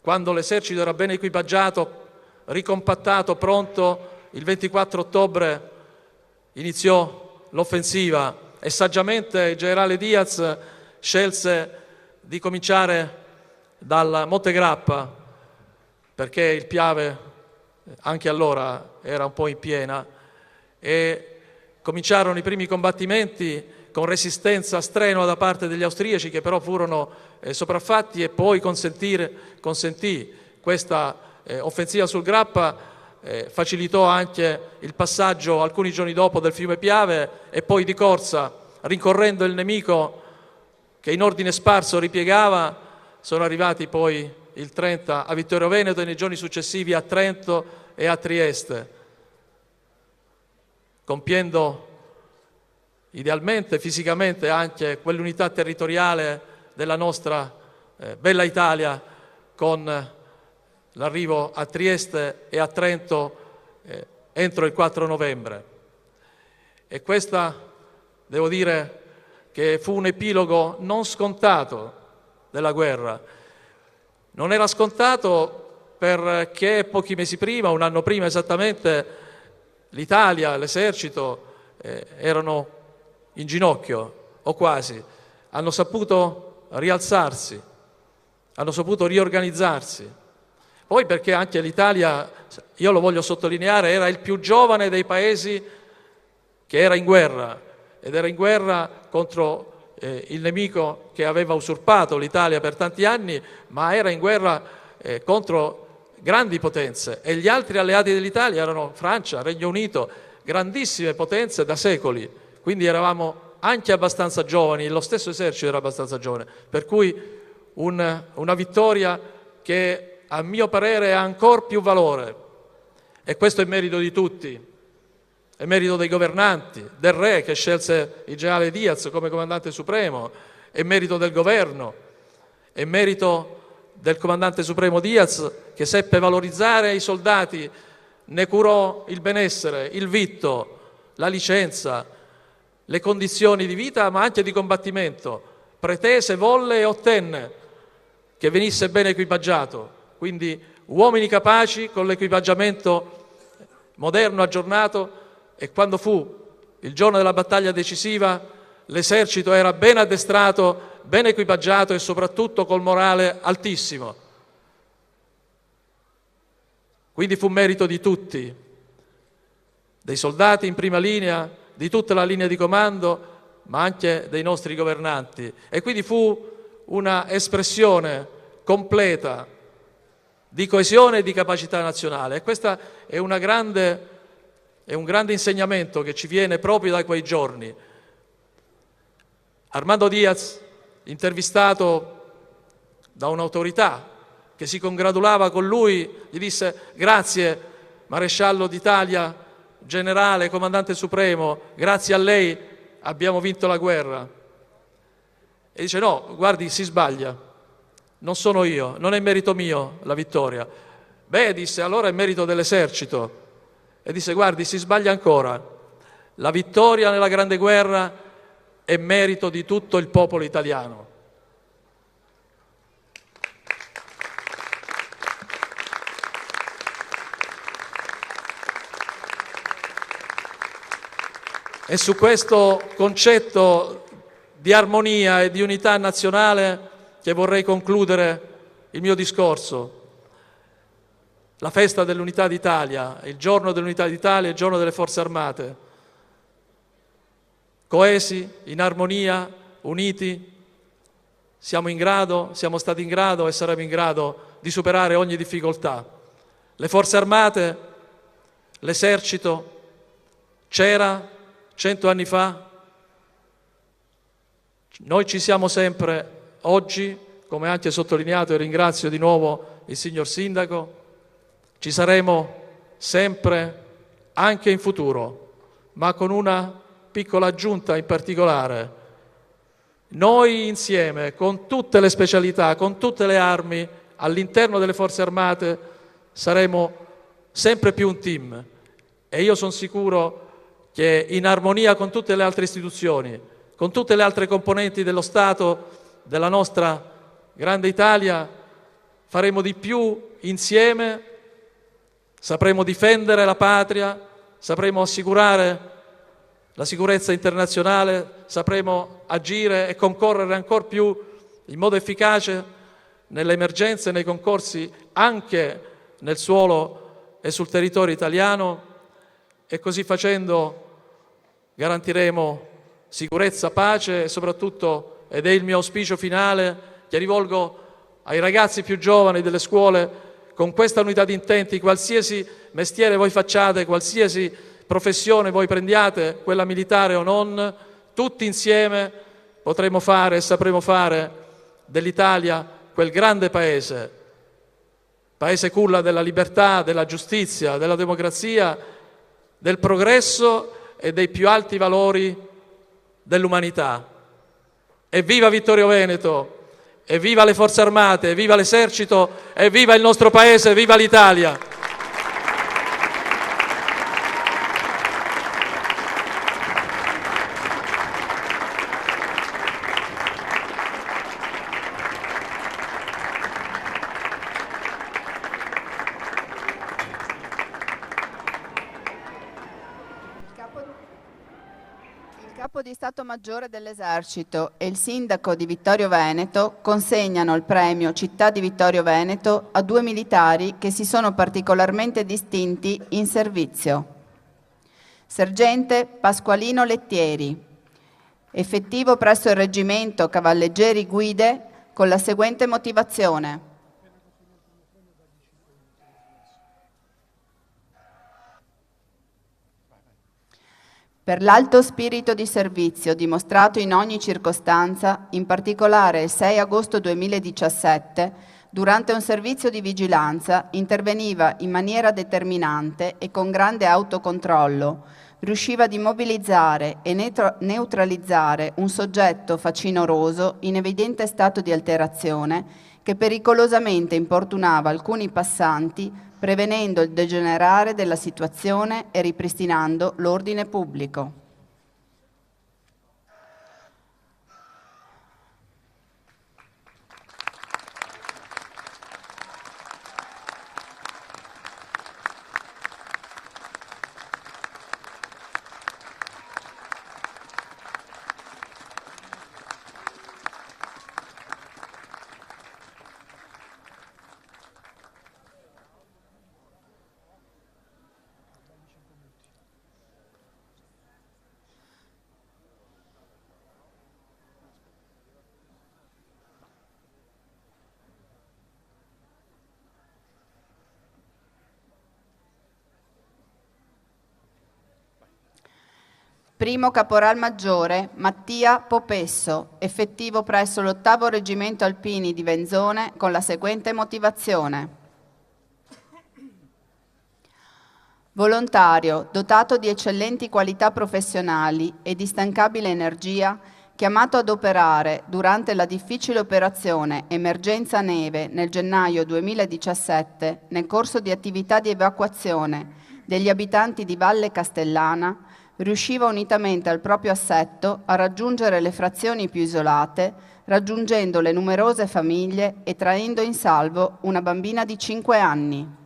quando l'esercito era ben equipaggiato, ricompattato, pronto, il 24 ottobre iniziò l'offensiva e saggiamente il generale Diaz scelse di cominciare dal Monte Grappa, perché il Piave anche allora era un po' in piena, e cominciarono i primi combattimenti con resistenza strenua da parte degli austriaci, che però furono sopraffatti, e poi consentì questa offensiva sul Grappa, facilitò anche il passaggio alcuni giorni dopo del fiume Piave, e poi di corsa, rincorrendo il nemico che in ordine sparso ripiegava, sono arrivati poi il 30 a Vittorio Veneto e nei giorni successivi a Trento e a Trieste, compiendo idealmente, fisicamente anche quell'unità territoriale della nostra bella Italia, con l'arrivo a Trieste e a Trento entro il 4 novembre. E questa, devo dire, che fu un epilogo non scontato della guerra. Non era scontato perché pochi mesi prima, un anno prima esattamente, l'Italia, l'esercito erano in ginocchio, o quasi. Hanno saputo rialzarsi, hanno saputo riorganizzarsi. Poi perché anche l'Italia, io lo voglio sottolineare, era il più giovane dei paesi che era in guerra, ed era in guerra contro il nemico che aveva usurpato l'Italia per tanti anni, ma era in guerra contro grandi potenze, e gli altri alleati dell'Italia erano Francia, Regno Unito, grandissime potenze da secoli. Quindi eravamo anche abbastanza giovani, lo stesso esercito era abbastanza giovane, per cui una vittoria che a mio parere ha ancora più valore, e questo è merito di tutti, è merito dei governanti, del re che scelse il generale Diaz come comandante supremo, è merito del governo, è merito del comandante supremo Diaz, che seppe valorizzare i soldati, ne curò il benessere, il vitto, la licenza, le condizioni di vita ma anche di combattimento, pretese, volle e ottenne che venisse ben equipaggiato. Quindi uomini capaci con l'equipaggiamento moderno, aggiornato, e quando fu il giorno della battaglia decisiva l'esercito era ben addestrato, ben equipaggiato e soprattutto col morale altissimo. Quindi fu merito di tutti, dei soldati in prima linea, di tutta la linea di comando, ma anche dei nostri governanti. E quindi fu una espressione completa di coesione e di capacità nazionale. E questo è un grande insegnamento che ci viene proprio da quei giorni. Armando Diaz, intervistato da un'autorità che si congratulava con lui, gli disse: grazie maresciallo d'Italia, generale, comandante supremo, grazie a lei abbiamo vinto la guerra. E dice: no, guardi, si sbaglia, non sono io, non è merito mio la vittoria. Beh, disse, allora è merito dell'esercito. E disse: guardi, si sbaglia ancora, la vittoria nella Grande Guerra è merito di tutto il popolo italiano. E su questo concetto di armonia e di unità nazionale che vorrei concludere il mio discorso. La festa dell'Unità d'Italia, il giorno dell'Unità d'Italia, il giorno delle Forze Armate. Coesi, in armonia, uniti, siamo stati in grado e saremo in grado di superare ogni difficoltà. Le Forze Armate, l'Esercito, c'era 100 anni fa, noi ci siamo sempre oggi, come anche sottolineato, e ringrazio di nuovo il signor Sindaco, ci saremo sempre anche in futuro, ma con una piccola aggiunta in particolare. Noi insieme, con tutte le specialità, con tutte le armi, all'interno delle Forze Armate, saremo sempre più un team. E io sono sicuro che in armonia con tutte le altre istituzioni, con tutte le altre componenti dello Stato, della nostra grande Italia, faremo di più insieme, sapremo difendere la patria, sapremo assicurare la sicurezza internazionale, sapremo agire e concorrere ancor più in modo efficace nelle emergenze e nei concorsi anche nel suolo e sul territorio italiano, e così facendo garantiremo sicurezza, pace e soprattutto, ed è il mio auspicio finale che rivolgo ai ragazzi più giovani delle scuole, con questa unità di intenti, qualsiasi mestiere voi facciate, qualsiasi professione voi prendiate, quella militare o non, tutti insieme potremo fare e sapremo fare dell'Italia quel grande paese culla della libertà, della giustizia, della democrazia, del progresso e dei più alti valori dell'umanità. Evviva Vittorio Veneto, evviva le Forze Armate, evviva l'Esercito, evviva il nostro Paese, viva l'Italia! Il Capo di Stato Maggiore dell'Esercito e il Sindaco di Vittorio Veneto consegnano il premio Città di Vittorio Veneto a 2 militari che si sono particolarmente distinti in servizio. Sergente Pasqualino Lettieri, effettivo presso il Reggimento Cavalleggeri Guide con la seguente motivazione. Per l'alto spirito di servizio dimostrato in ogni circostanza, in particolare il 6 agosto 2017, durante un servizio di vigilanza, interveniva in maniera determinante e con grande autocontrollo, riusciva ad immobilizzare e neutralizzare un soggetto facinoroso in evidente stato di alterazione che pericolosamente importunava alcuni passanti, prevenendo il degenerare della situazione e ripristinando l'ordine pubblico. Primo Caporal Maggiore Mattia Popesso, effettivo presso l'8° Reggimento Alpini di Venzone con la seguente motivazione. Volontario, dotato di eccellenti qualità professionali e di instancabile energia, chiamato ad operare durante la difficile operazione Emergenza Neve nel gennaio 2017 nel corso di attività di evacuazione degli abitanti di Valle Castellana, riusciva unitamente al proprio assetto a raggiungere le frazioni più isolate, raggiungendo le numerose famiglie e traendo in salvo una bambina di 5 anni.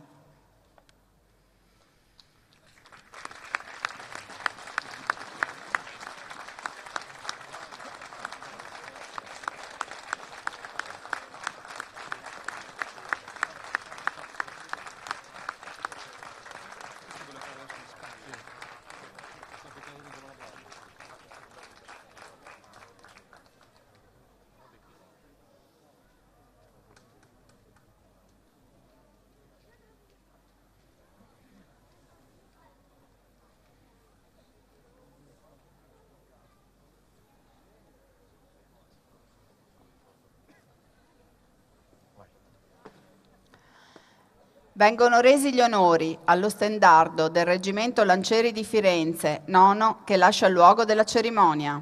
Vengono resi gli onori allo stendardo del Reggimento Lancieri di Firenze, nono, che lascia il luogo della cerimonia.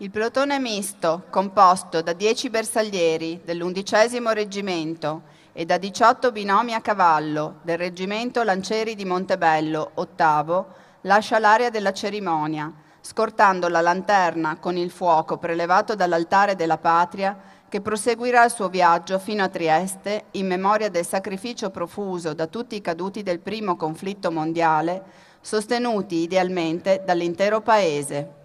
Il plotone misto, composto da 10 bersaglieri dell'11° Reggimento e da 18 binomi a cavallo del Reggimento Lancieri di Montebello, ottavo, lascia l'area della cerimonia, scortando la lanterna con il fuoco prelevato dall'altare della patria, che proseguirà il suo viaggio fino a Trieste in memoria del sacrificio profuso da tutti i caduti del primo conflitto mondiale, sostenuti idealmente dall'intero Paese.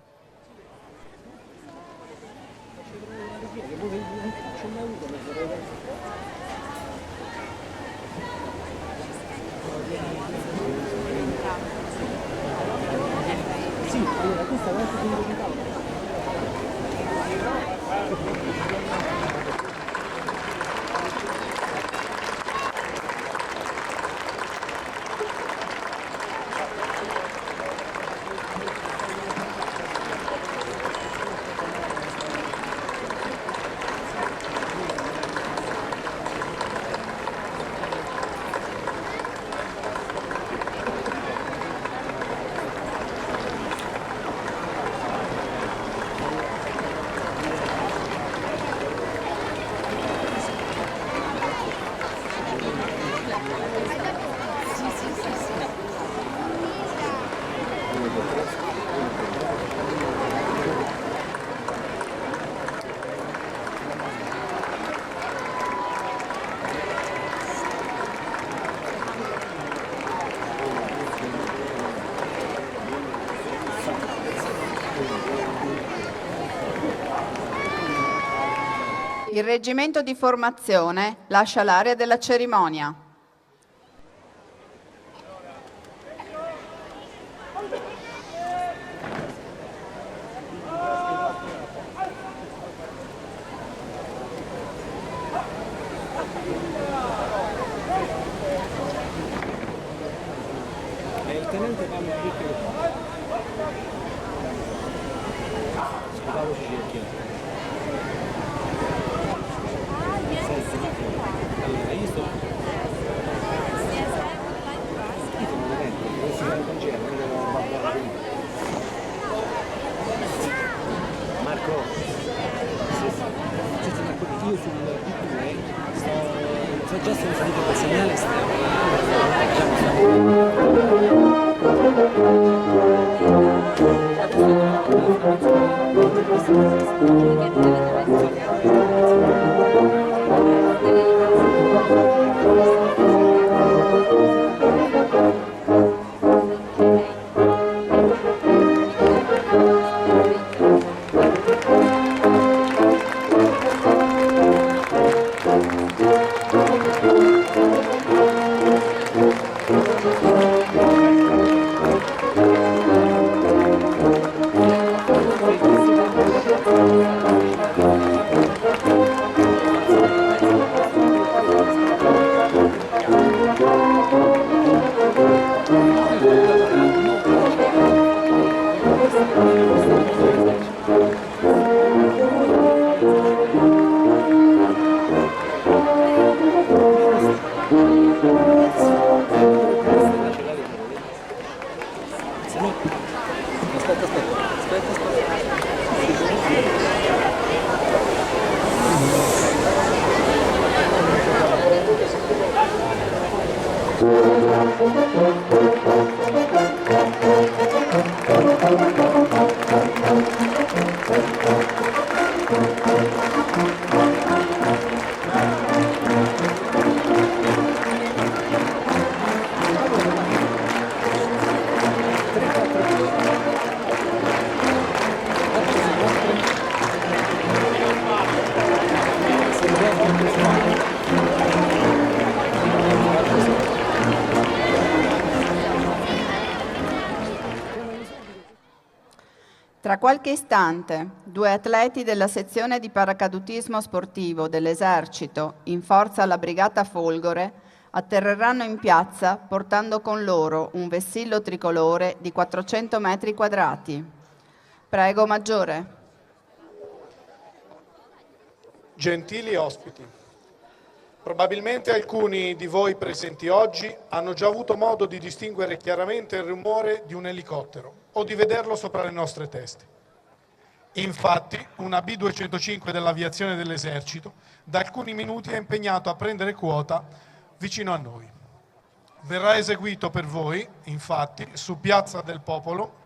Il reggimento di formazione lascia l'area della cerimonia. Il tenente Paolo Cicchi. Marco, io sul B2 so già se ne salito per segnale Tra qualche istante, due atleti della sezione di paracadutismo sportivo dell'Esercito, in forza alla Brigata Folgore, atterreranno in piazza portando con loro un vessillo tricolore di 400 metri quadrati. Prego, Maggiore. Gentili ospiti, probabilmente alcuni di voi presenti oggi hanno già avuto modo di distinguere chiaramente il rumore di un elicottero o di vederlo sopra le nostre teste. Infatti, una B-205 dell'aviazione dell'Esercito da alcuni minuti è impegnato a prendere quota vicino a noi. Verrà eseguito per voi, infatti, su Piazza del Popolo,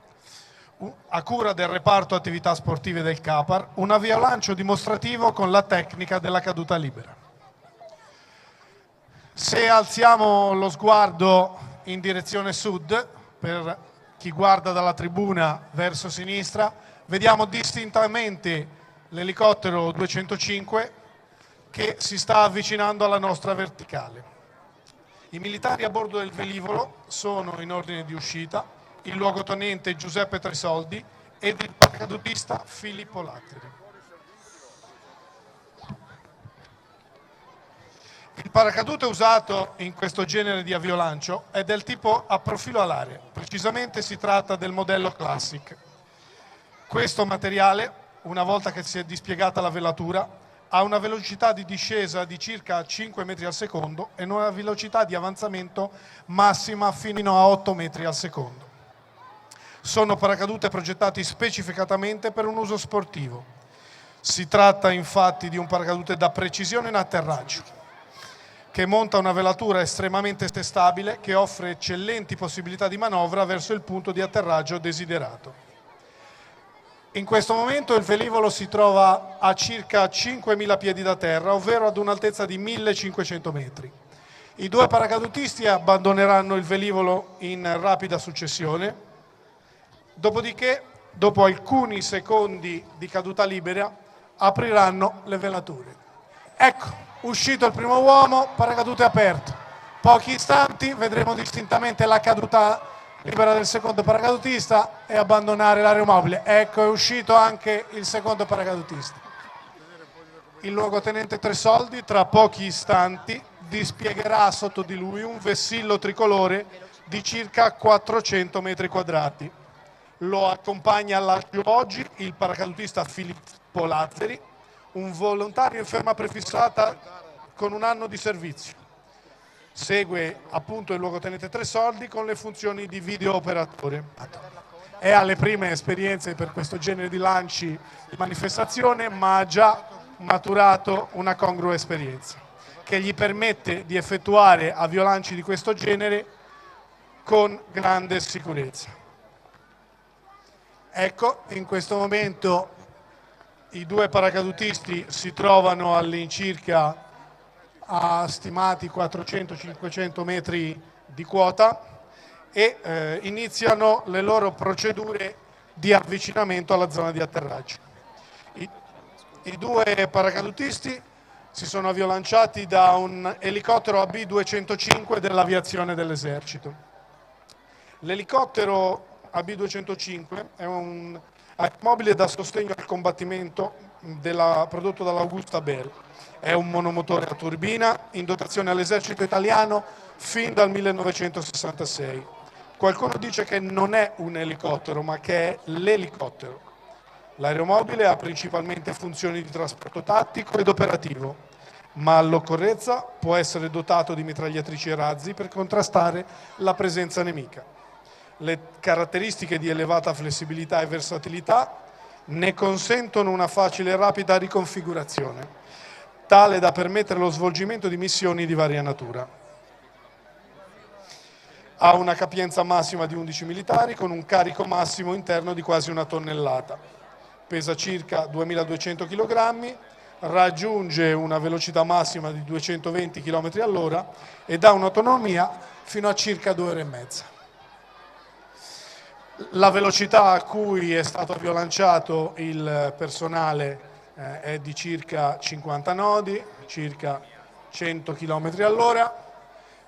a cura del reparto attività sportive del CAPAR, un aviolancio dimostrativo con la tecnica della caduta libera. Se alziamo lo sguardo in direzione sud, per chi guarda dalla tribuna verso sinistra, vediamo distintamente l'elicottero 205 che si sta avvicinando alla nostra verticale. I militari a bordo del velivolo sono in ordine di uscita il luogotenente Giuseppe Tresoldi ed il paracadutista Filippo Latteri. Il paracadute usato in questo genere di aviolancio è del tipo a profilo alare, precisamente si tratta del modello Classic. Questo materiale, una volta che si è dispiegata la velatura, ha una velocità di discesa di circa 5 metri al secondo e una velocità di avanzamento massima fino a 8 metri al secondo. Sono paracadute progettati specificatamente per un uso sportivo. Si tratta infatti di un paracadute da precisione in atterraggio, che monta una velatura estremamente stabile che offre eccellenti possibilità di manovra verso il punto di atterraggio desiderato. In questo momento il velivolo si trova a circa 5.000 piedi da terra, ovvero ad un'altezza di 1.500 metri. I due paracadutisti abbandoneranno il velivolo in rapida successione. Dopodiché, dopo alcuni secondi di caduta libera, apriranno le velature. Ecco, uscito il primo uomo, paracadute aperto. Pochi istanti vedremo distintamente la caduta libera del secondo paracadutista e abbandonare l'aeromobile. Ecco, è uscito anche il secondo paracadutista. Il luogotenente Tresoldi, tra pochi istanti, dispiegherà sotto di lui un vessillo tricolore di circa 400 metri quadrati. Lo accompagna all'arco oggi il paracadutista Filippo Latteri, un volontario in ferma prefissata con un anno di servizio. Segue appunto il luogotenente Tresoldi con le funzioni di video operatore. È alle prime esperienze per questo genere di lanci di manifestazione, ma ha già maturato una congrua esperienza che gli permette di effettuare aviolanci di questo genere con grande sicurezza. Ecco, in questo momento i due paracadutisti si trovano all'incirca a stimati 400-500 metri di quota e iniziano le loro procedure di avvicinamento alla zona di atterraggio. I due paracadutisti si sono aviolanciati da un elicottero AB-205 dell'aviazione dell'Esercito. L'elicottero AB-205 è un aeromobile da sostegno al combattimento prodotto dall'Augusta Bell. È un monomotore a turbina in dotazione all'esercito italiano fin dal 1966. Qualcuno dice che non è un elicottero, ma che è l'elicottero. L'aeromobile ha principalmente funzioni di trasporto tattico ed operativo, ma all'occorrenza può essere dotato di mitragliatrici e razzi per contrastare la presenza nemica. le caratteristiche di elevata flessibilità e versatilità ne consentono una facile e rapida riconfigurazione, tale da permettere lo svolgimento di missioni di varia natura. Ha una capienza massima di 11 militari con un carico massimo interno di quasi 1 tonnellata. Pesa circa 2200 kg, raggiunge una velocità massima di 220 km all'ora ed ha un'autonomia fino a circa 2 ore e mezza. La velocità a cui è stato aviolanciato il personale è di circa 50 nodi, circa 100 km all'ora.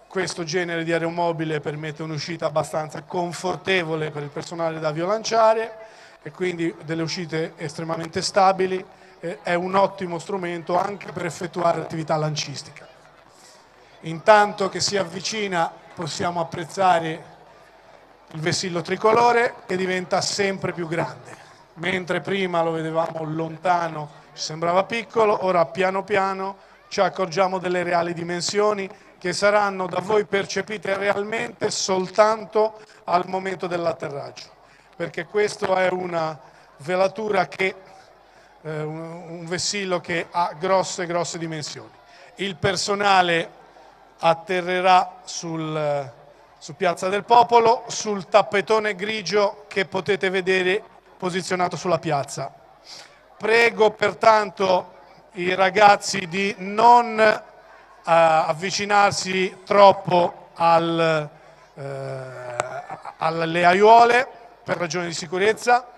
Questo genere di aeromobile permette un'uscita abbastanza confortevole per il personale da aviolanciare e quindi delle uscite estremamente stabili. È un ottimo strumento anche per effettuare attività lancistica. Intanto che si avvicina possiamo apprezzare il vessillo tricolore che diventa sempre più grande. Mentre prima lo vedevamo lontano, ci sembrava piccolo, ora piano piano ci accorgiamo delle reali dimensioni che saranno da voi percepite realmente soltanto al momento dell'atterraggio, perché questo è una velatura che un vessillo che ha grosse dimensioni. Il personale atterrerà su Piazza del Popolo, sul tappetone grigio che potete vedere posizionato sulla piazza. Prego pertanto i ragazzi di non avvicinarsi troppo alle aiuole per ragioni di sicurezza.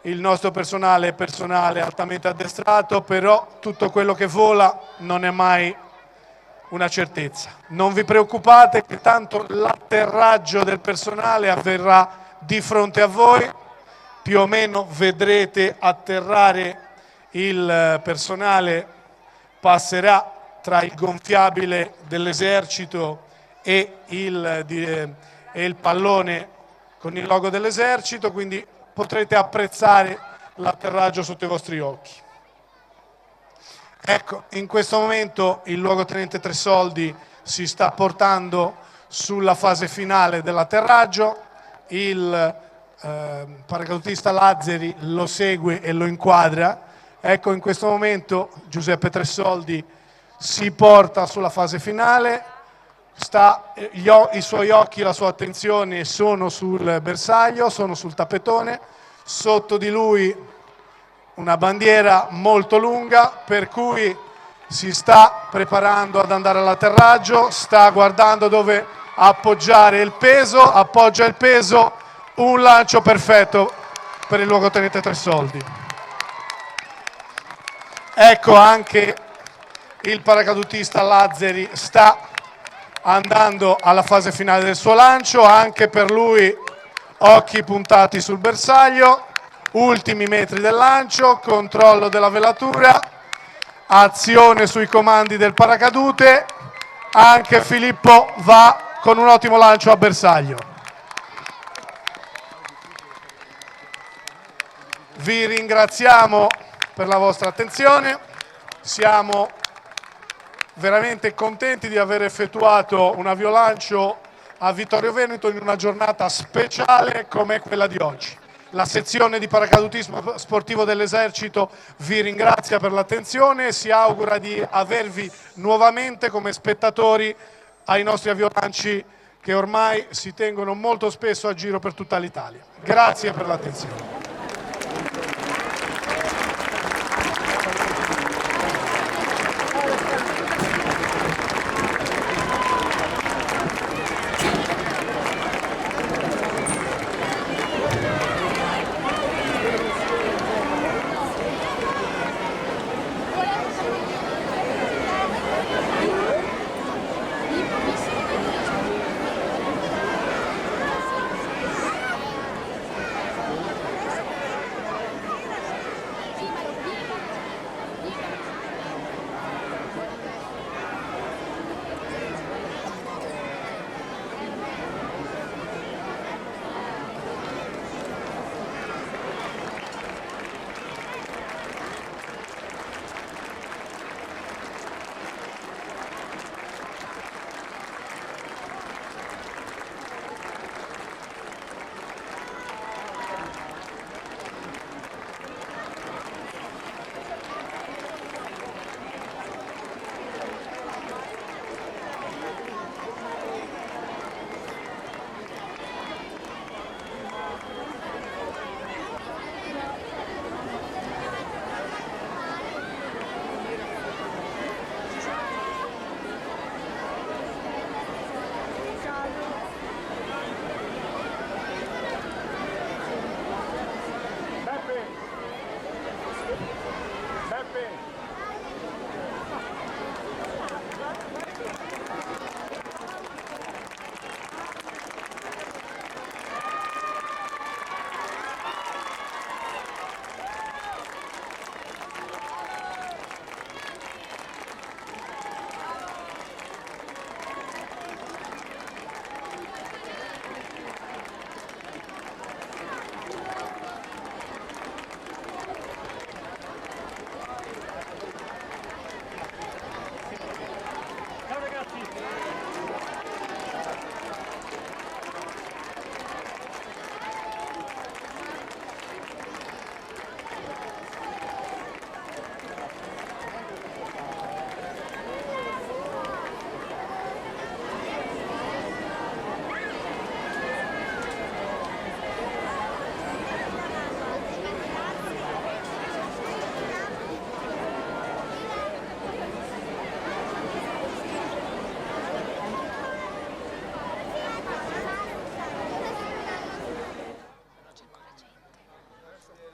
Il nostro personale è personale altamente addestrato, però tutto quello che vola non è mai una certezza. Non vi preoccupate che tanto l'atterraggio del personale avverrà di fronte a voi, più o meno vedrete atterrare il personale, passerà tra il gonfiabile dell'esercito e il pallone con il logo dell'esercito, quindi potrete apprezzare l'atterraggio sotto i vostri occhi. Ecco, in questo momento il luogotenente Tressoldi si sta portando sulla fase finale dell'atterraggio, il paracadutista Lazzeri lo segue e lo inquadra. Ecco, in questo momento Giuseppe Tressoldi si porta sulla fase finale, i suoi occhi, la sua attenzione sono sul bersaglio, sono sul tappetone, sotto di lui una bandiera molto lunga, per cui si sta preparando ad andare all'atterraggio, sta guardando dove appoggiare il peso, appoggia il peso, un lancio perfetto per il luogotenente Tressoldi. Ecco, anche il paracadutista Lazzeri sta andando alla fase finale del suo lancio, anche per lui occhi puntati sul bersaglio, ultimi metri del lancio, controllo della velatura, azione sui comandi del paracadute, anche Filippo va con un ottimo lancio a bersaglio. Vi ringraziamo per la vostra attenzione, siamo veramente contenti di aver effettuato un aviolancio a Vittorio Veneto in una giornata speciale come quella di oggi. La sezione di paracadutismo sportivo dell'Esercito vi ringrazia per l'attenzione e si augura di avervi nuovamente come spettatori ai nostri aviolanci che ormai si tengono molto spesso a giro per tutta l'Italia. Grazie per l'attenzione.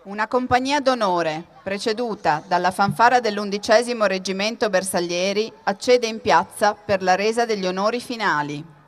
Una compagnia d'onore, preceduta dalla fanfara dell'11° Reggimento Bersaglieri, accede in piazza per la resa degli onori finali.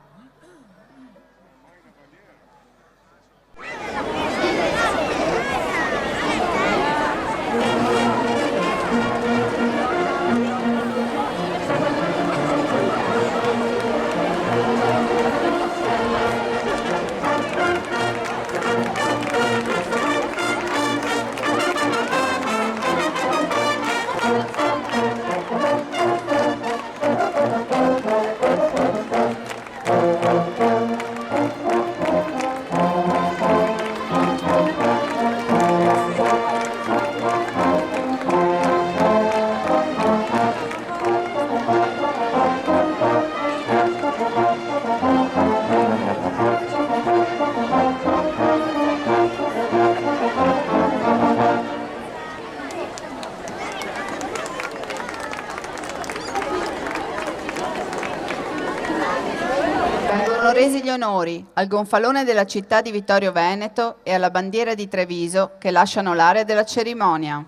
Vengono resi gli onori al gonfalone della città di Vittorio Veneto e alla bandiera di Treviso che lasciano l'area della cerimonia.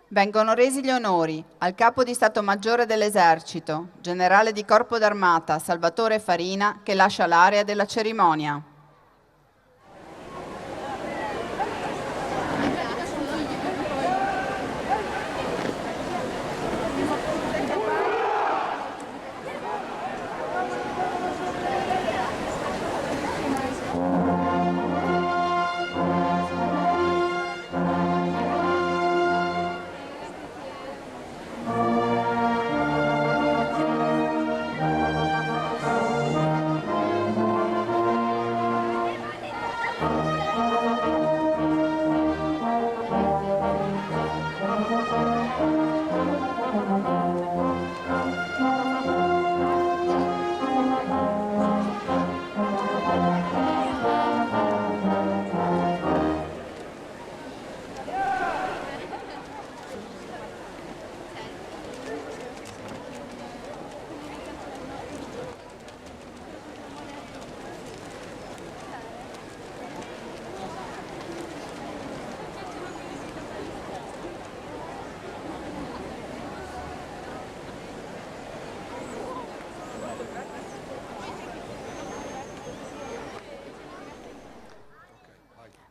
Vengono resi gli onori al Capo di Stato Maggiore dell'Esercito, Generale di Corpo d'Armata Salvatore Farina, che lascia l'area della cerimonia.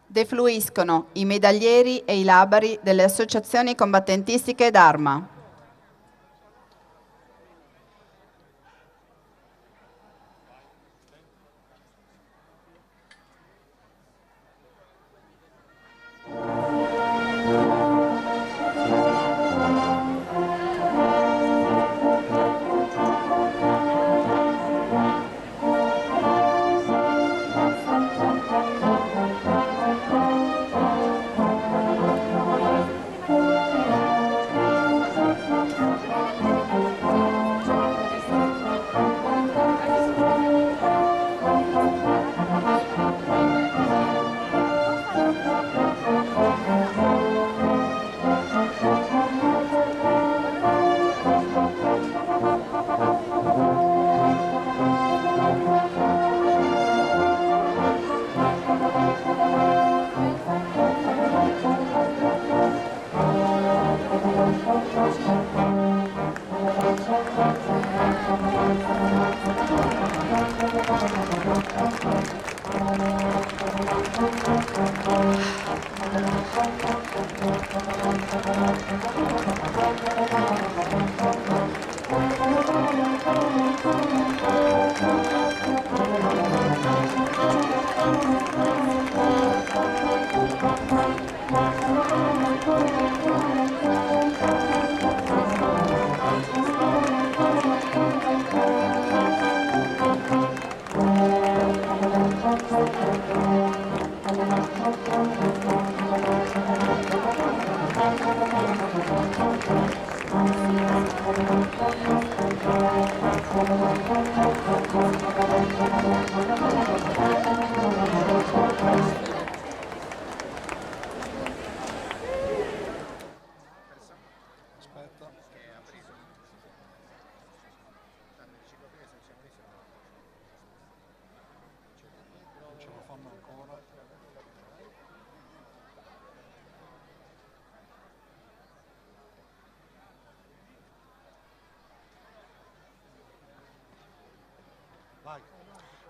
Defluiscono i medaglieri e i labari delle associazioni combattentistiche d'Arma.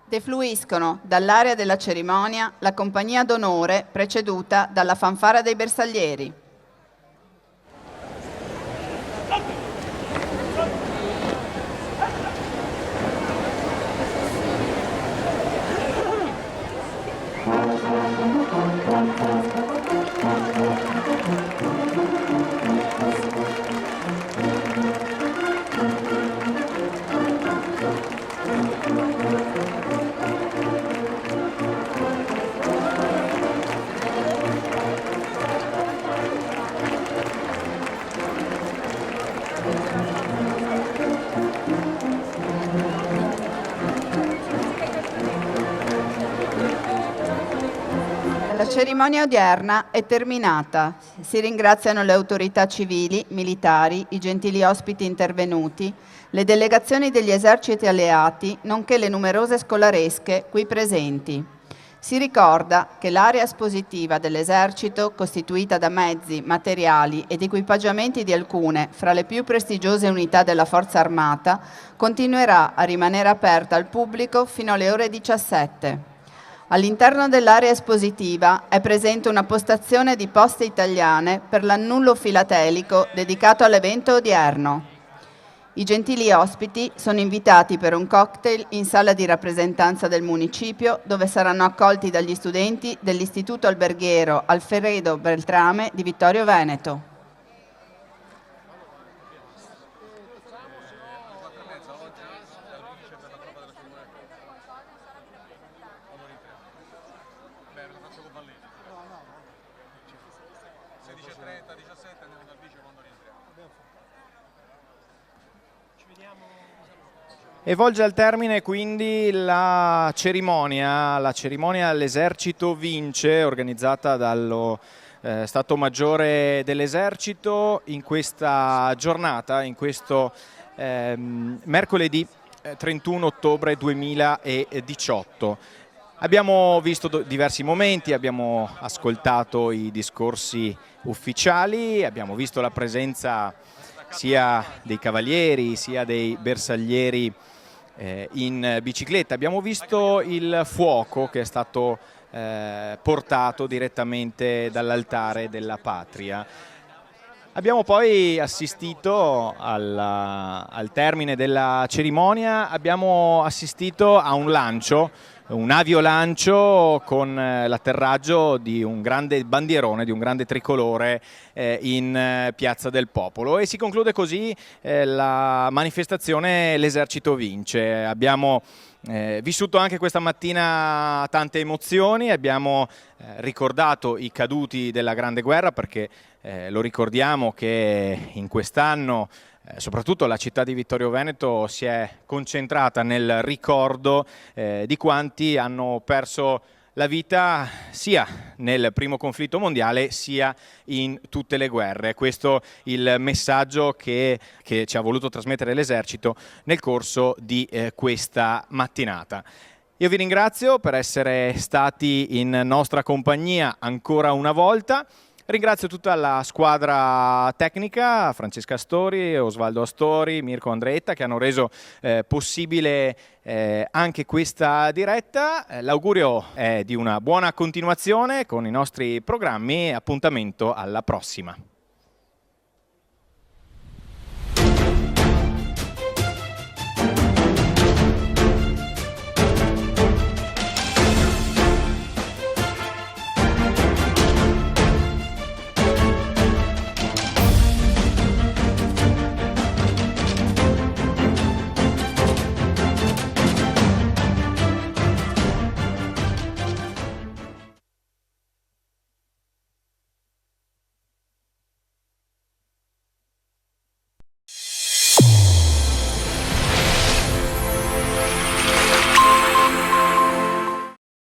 Defluiscono dall'area della cerimonia la compagnia d'onore preceduta dalla fanfara dei bersaglieri. La cerimonia odierna è terminata. Si ringraziano le autorità civili, militari, i gentili ospiti intervenuti, le delegazioni degli eserciti alleati, nonché le numerose scolaresche qui presenti. Si ricorda che l'area espositiva dell'esercito, costituita da mezzi, materiali ed equipaggiamenti di alcune fra le più prestigiose unità della Forza Armata, continuerà a rimanere aperta al pubblico fino alle ore 17. All'interno dell'area espositiva è presente una postazione di Poste Italiane per l'annullo filatelico dedicato all'evento odierno. I gentili ospiti sono invitati per un cocktail in sala di rappresentanza del municipio, dove saranno accolti dagli studenti dell'Istituto Alberghiero Alfredo Beltrame di Vittorio Veneto. E volge al termine quindi la cerimonia all'Esercito Vince, organizzata dallo Stato Maggiore dell'Esercito in questa giornata, in questo mercoledì 31 ottobre 2018. Abbiamo visto diversi momenti, abbiamo ascoltato i discorsi ufficiali, abbiamo visto la presenza sia dei cavalieri sia dei bersaglieri in bicicletta. Abbiamo visto il fuoco che è stato portato direttamente dall'altare della patria. Abbiamo poi assistito al termine della cerimonia, abbiamo assistito a un lancio, un aviolancio con l'atterraggio di un grande bandierone, di un grande tricolore in Piazza del Popolo, e si conclude così la manifestazione L'Esercito Vince. Abbiamo vissuto anche questa mattina tante emozioni, abbiamo ricordato i caduti della Grande Guerra, perché lo ricordiamo che in quest'anno soprattutto la città di Vittorio Veneto si è concentrata nel ricordo di quanti hanno perso la vita sia nel primo conflitto mondiale sia in tutte le guerre. Questo il messaggio che ci ha voluto trasmettere l'Esercito nel corso di questa mattinata. Io vi ringrazio per essere stati in nostra compagnia ancora una volta. Ringrazio tutta la squadra tecnica, Francesca Astori, Osvaldo Astori, Mirko Andretta, che hanno reso possibile anche questa diretta. L'augurio è di una buona continuazione con i nostri programmi e appuntamento alla prossima.